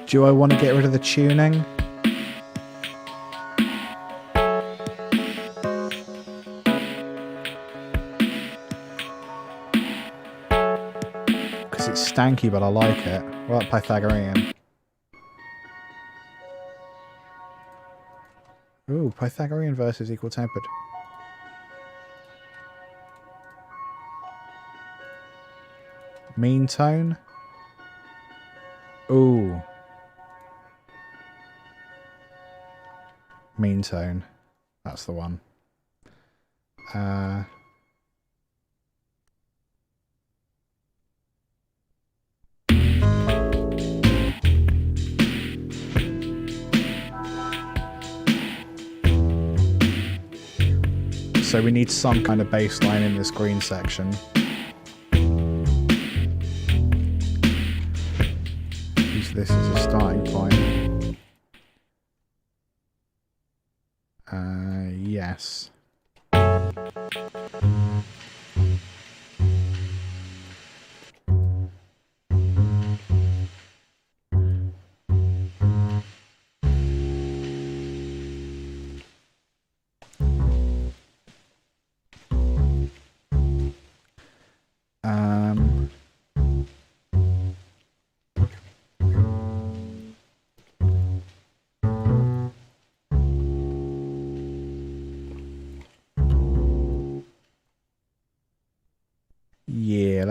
Do I want to get rid of the tuning? Because it's stanky, but I like it. What about Pythagorean? Ooh, Pythagorean versus equal tempered. Mean tone? Ooh. Mean tone. That's the one. So we need some kind of bass line in this green section. Use this as a starting point. Yes.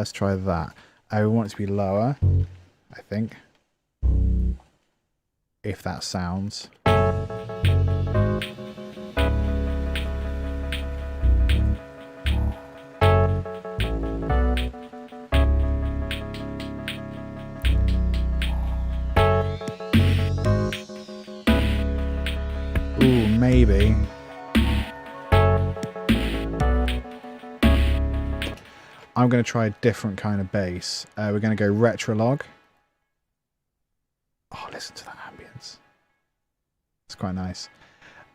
let's try that. We want it to be lower, I think. If that sounds. Ooh, maybe. I'm going to try a different kind of bass. We're going to go retrolog. Oh, listen to that ambience. It's quite nice.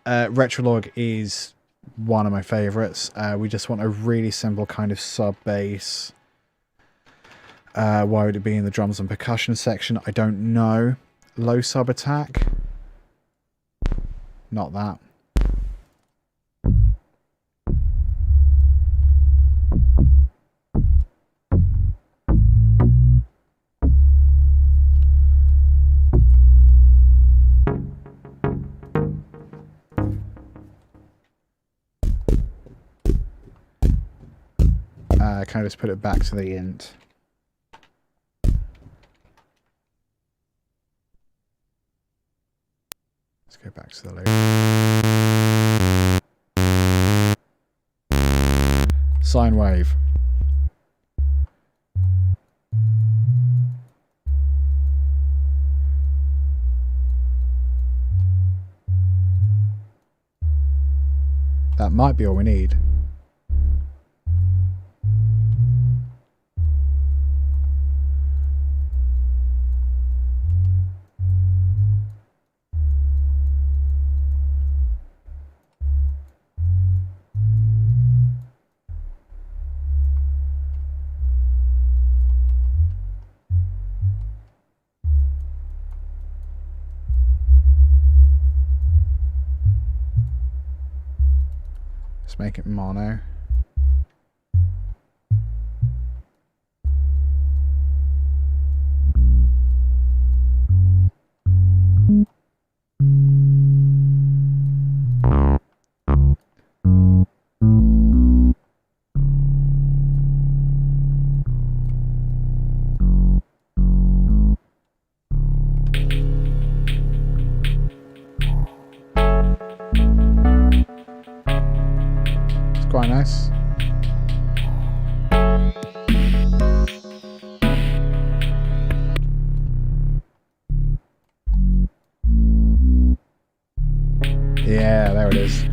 Retrolog is one of my favorites. We just want a really simple kind of sub bass. Why would it be in the drums and percussion section? I don't know. Low sub attack. Not that. Kind of just put it back to the int. Let's go back to the loop. Sine wave. That might be all we need. Make it mono. Quite nice. Yeah, there it is.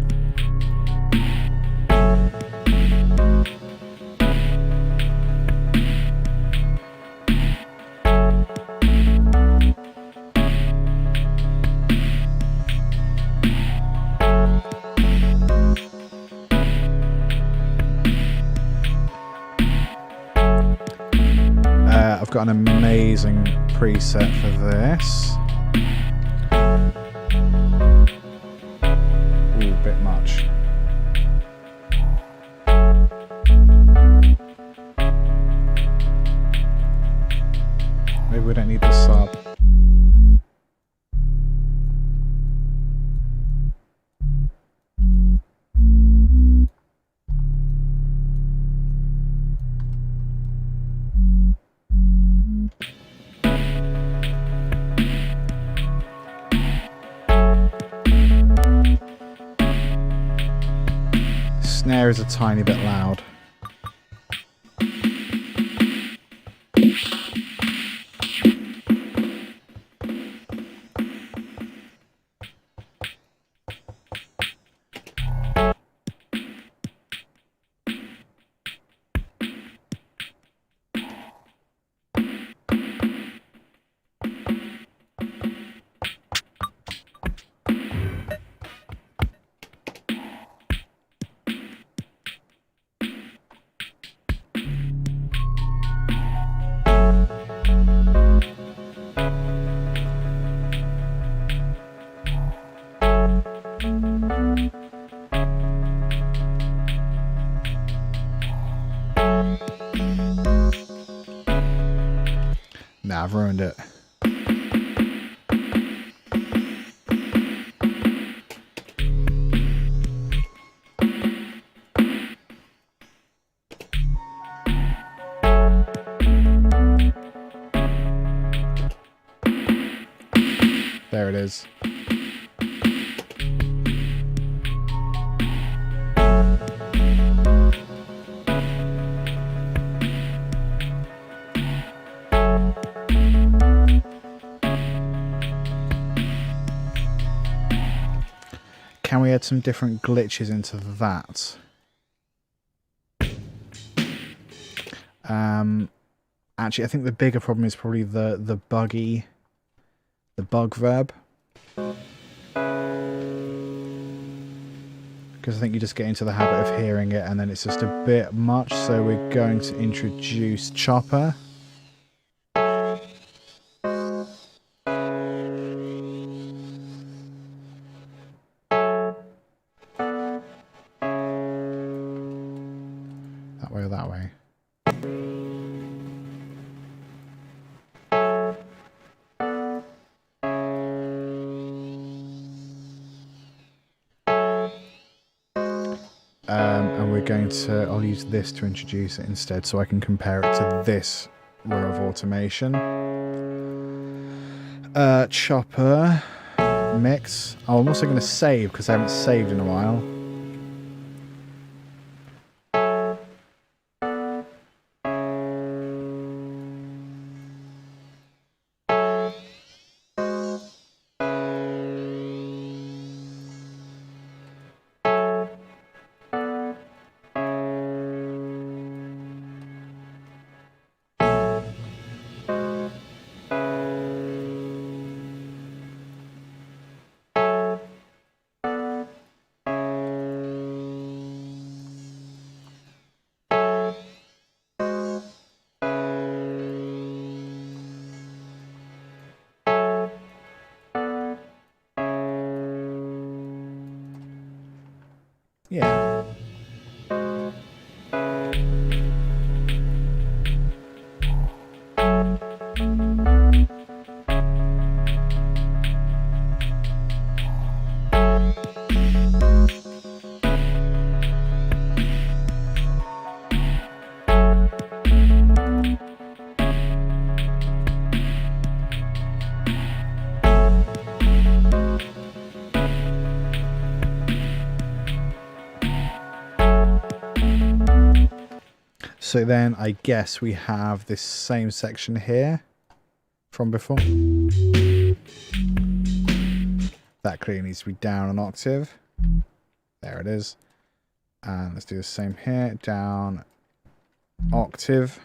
I've got an amazing preset for this. Ooh, a bit much. Maybe we don't need the sub. Snare is a tiny bit loud. Nah, I've ruined it. Can we add some different glitches into that? Actually, I think the bigger problem is probably the bug verb. Because I think you just get into the habit of hearing it and then it's just a bit much. So we're going to introduce chopper. That way or that way. And we're going to, I'll use this to introduce it instead so I can compare it to this row of automation. Chopper, mix. Oh, I'm also going to save because I haven't saved in a while. Yeah. So then I guess we have this same section here from before. That clearly needs to be down an octave. There it is. And let's do the same here. Down octave.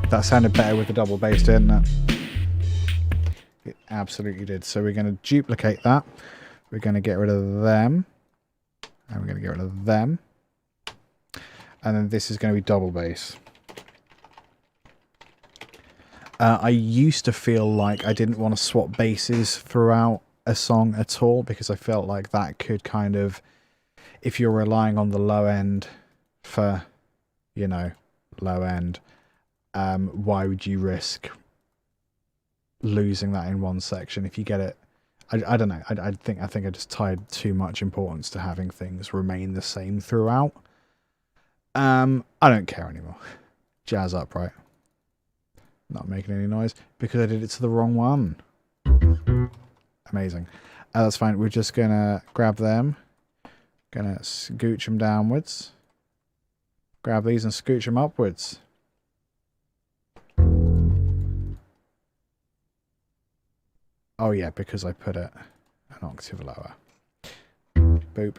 That sounded better with the double bass, didn't it? It absolutely did. So we're going to duplicate that. We're going to get rid of them. And we're going to get rid of them. And then this is going to be double bass. I used to feel like I didn't want to swap basses throughout a song at all, because I felt like that could kind of, if you're relying on the low end for, you know, low end, why would you risk losing that in one section if you get it? I don't know. I think I just tied too much importance to having things remain the same throughout. I don't care anymore. Jazz up, right? Not making any noise because I did it to the wrong one. Amazing. That's fine. We're just gonna grab them, gonna scooch them downwards, grab these and scooch them upwards. Oh yeah, because I put it an octave lower. Boop.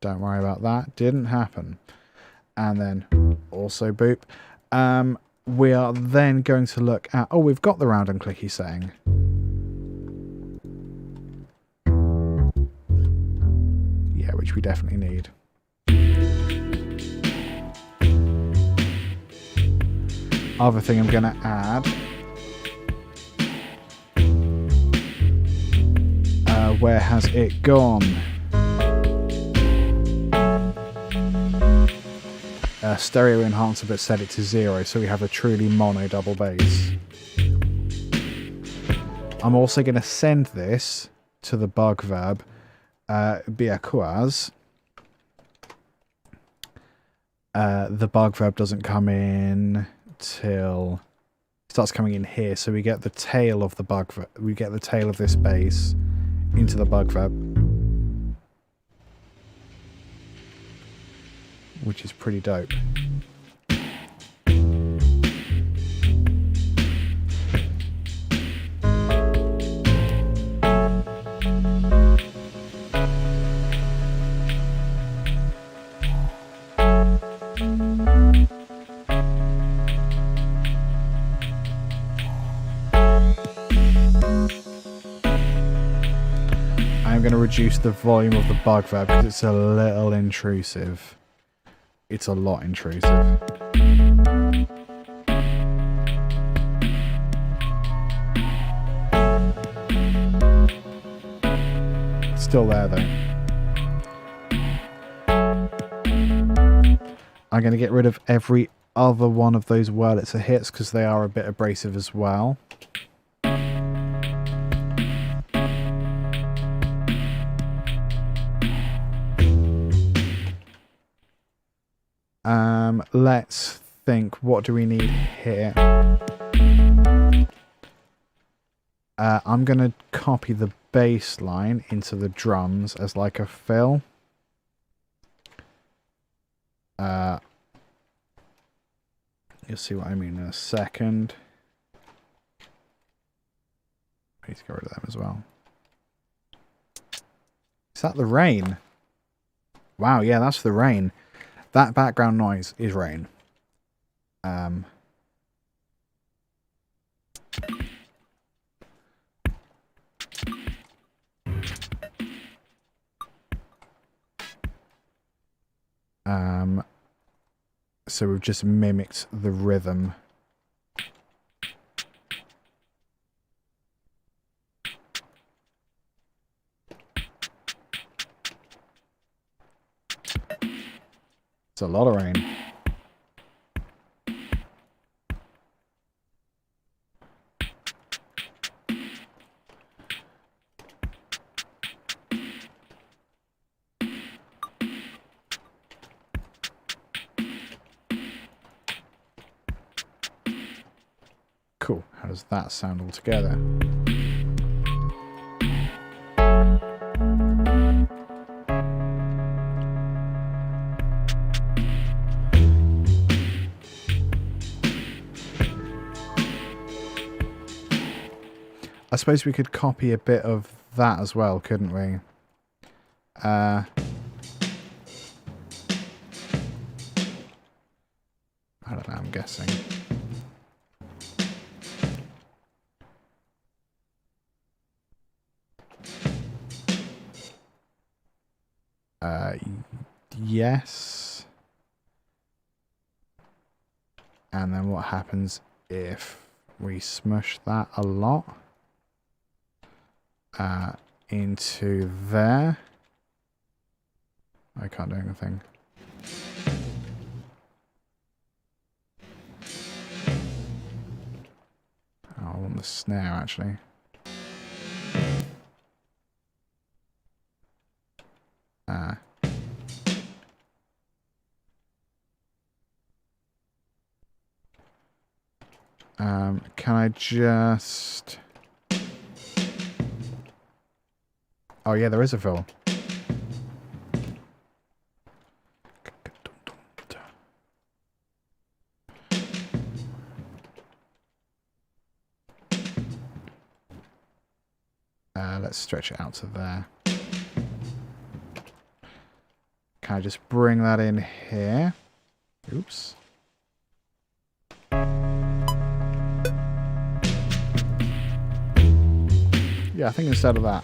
Don't worry about that. Didn't happen. And then also boop. We are then going to look at... Oh, we've got the round and clicky setting. Yeah, which we definitely need. Other thing I'm going to add... where has it gone? Stereo enhancer, but set it to 0, so we have a truly mono double bass. I'm also going to send this to the bug verb biakuaz. The bug verb doesn't come in till starts coming in here, so we get the tail of the bug. We get the tail of this bass into the bug verb, which is pretty dope. I'm going to reduce the volume of the bug verb because it's a little intrusive. It's a lot intrusive. Still there though. I'm going to get rid of every other one of those Wurlitzer hits because they are a bit abrasive as well. Let's think, what do we need here? I'm going to copy the bass line into the drums as like a fill. You'll see what I mean in a second. I need to get rid of them as well. Is that the rain? Wow, yeah, that's the rain. That background noise is rain. So we've just mimicked the rhythm. It's a lot of rain. Cool. How does that sound all together? I suppose we could copy a bit of that as well, couldn't we? I don't know, I'm guessing. Yes. And then what happens if we smush that a lot into there? I can't do anything. Oh, I want the snare actually. Can I just... Oh yeah, there is a fill. Let's stretch it out to there. Can I just bring that in here? Oops. Yeah, I think instead of that.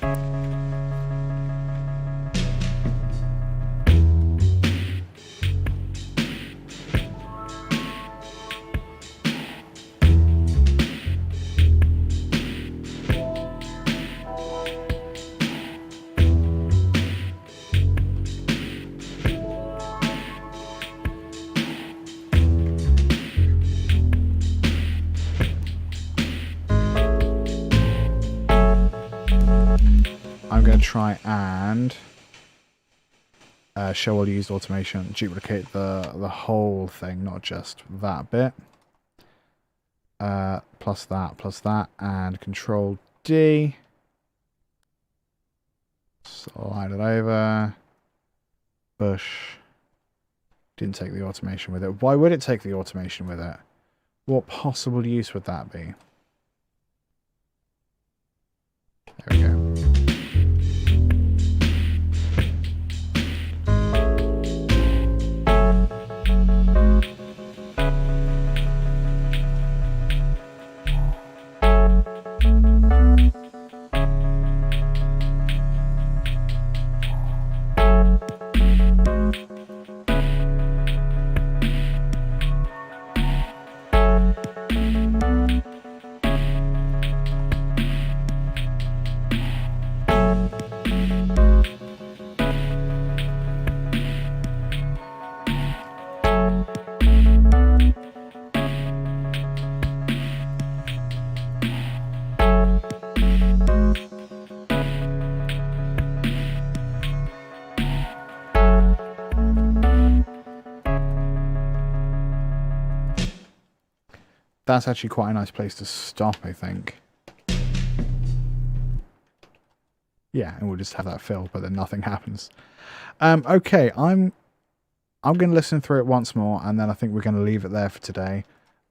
Try and show all used automation, duplicate the whole thing, not just that bit. plus that, and Control D. Slide it over. Bush. Didn't take the automation with it. Why would it take the automation with it? What possible use would that be? There we go. That's actually quite a nice place to stop, I think. Yeah, and we'll just have that fill, but then nothing happens. Okay, I'm going to listen through it once more, and then I think we're going to leave it there for today.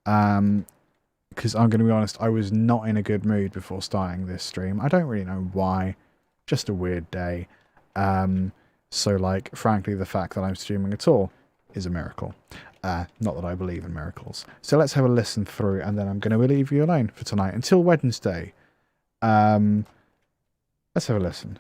Because I'm going to be honest, I was not in a good mood before starting this stream. I don't really know why. Just a weird day. So, like, frankly, the fact that I'm streaming at all is a miracle. Not that I believe in miracles. So let's have a listen through, and then I'm going to leave you alone for tonight until Wednesday. Let's have a listen.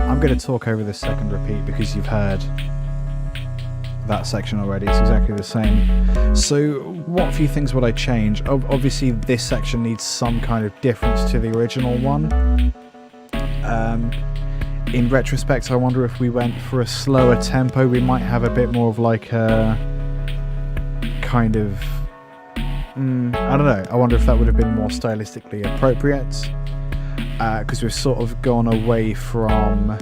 I'm going to talk over this second repeat because you've heard that section already. It's exactly the same. So what few things would I change? Obviously this section needs some kind of difference to the original one. In retrospect, I wonder if we went for a slower tempo, we might have a bit more of like a kind of I don't know, I wonder if that would have been more stylistically appropriate, because we've sort of gone away from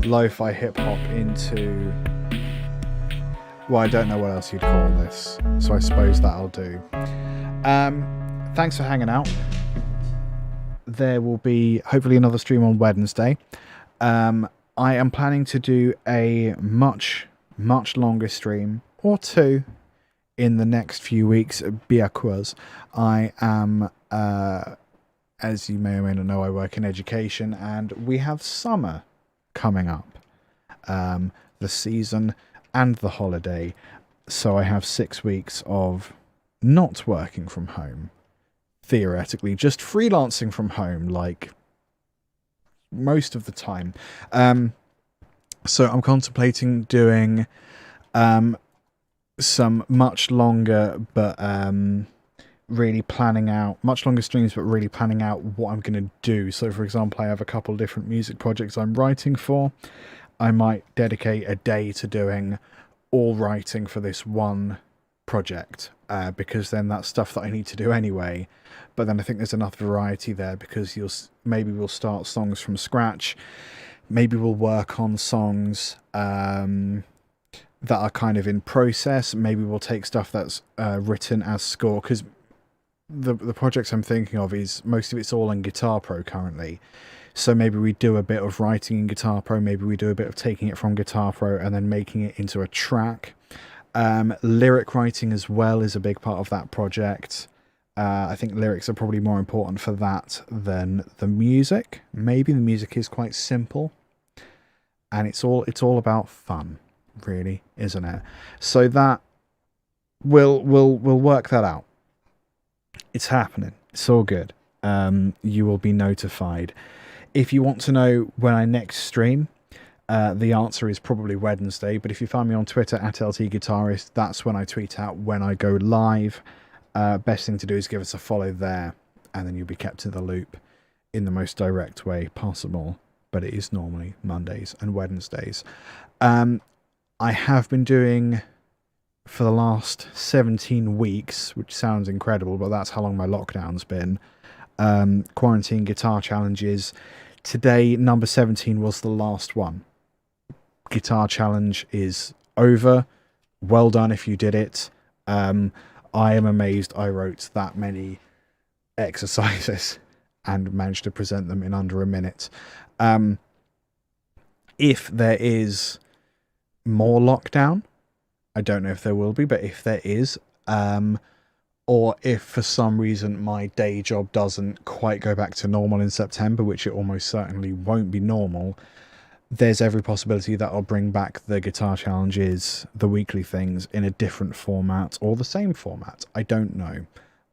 lo-fi hip-hop into, well, I don't know what else you'd call this, so I suppose that'll do. Thanks for hanging out. There will be hopefully another stream on Wednesday. I am planning to do a much longer stream, or two, in the next few weeks, because I am, as you may or may not know, I work in education, and we have summer coming up, the season and the holiday, so I have 6 weeks of not working from home, theoretically, just freelancing from home, like most of the time. So I'm contemplating doing some much longer but really planning out, much longer streams but really planning out what I'm going to do. So for example, I have a couple of different music projects I'm writing for. I might dedicate a day to doing all writing for this one project, because then that's stuff that I need to do anyway. But then I think there's enough variety there, because maybe we'll start songs from scratch, maybe we'll work on songs that are kind of in process, maybe we'll take stuff that's written as score, because the projects I'm thinking of is most of it's all in Guitar Pro currently. So maybe we do a bit of writing in Guitar Pro, maybe we do a bit of taking it from Guitar Pro and then making it into a track. Lyric writing as well is a big part of that project. I think lyrics are probably more important for that than the music. Maybe the music is quite simple, and it's all about fun, really, isn't it? So that we'll work that out. It's happening. It's all good. You will be notified. If you want to know when I next stream, the answer is probably Wednesday. But if you find me on Twitter at LTGuitarist, that's when I tweet out when I go live. Best thing to do is give us a follow there, and then you'll be kept in the loop in the most direct way possible. But it is normally Mondays and Wednesdays. I have been doing, for the last 17 weeks, which sounds incredible, but that's how long my lockdown's been, quarantine guitar challenges. Today, number 17 was the last one. Guitar challenge is over. Well done if you did it. I am amazed I wrote that many exercises and managed to present them in under a minute. If there is more lockdown, I don't know if there will be, but if there is, or if for some reason my day job doesn't quite go back to normal in September, which it almost certainly won't be normal, there's every possibility that I'll bring back the guitar challenges, the weekly things, in a different format or the same format. I don't know.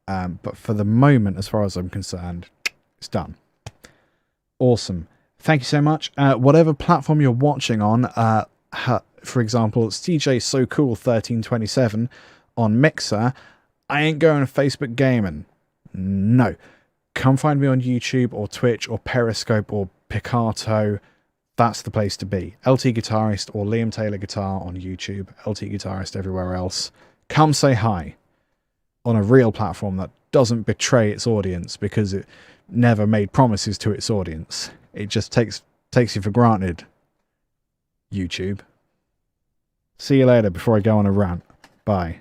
But for the moment, as far as I'm concerned, it's done. Awesome. Thank you so much. Whatever platform you're watching on, for example, it's TJ So Cool 1327 on Mixer. I ain't going to Facebook gaming. No. Come find me on YouTube or Twitch or Periscope or Picarto. That's the place to be. LT Guitarist or Liam Taylor Guitar on YouTube. LT Guitarist everywhere else. Come say hi on a real platform that doesn't betray its audience because it never made promises to its audience. It just takes you for granted. YouTube. See you later before I go on a rant. Bye.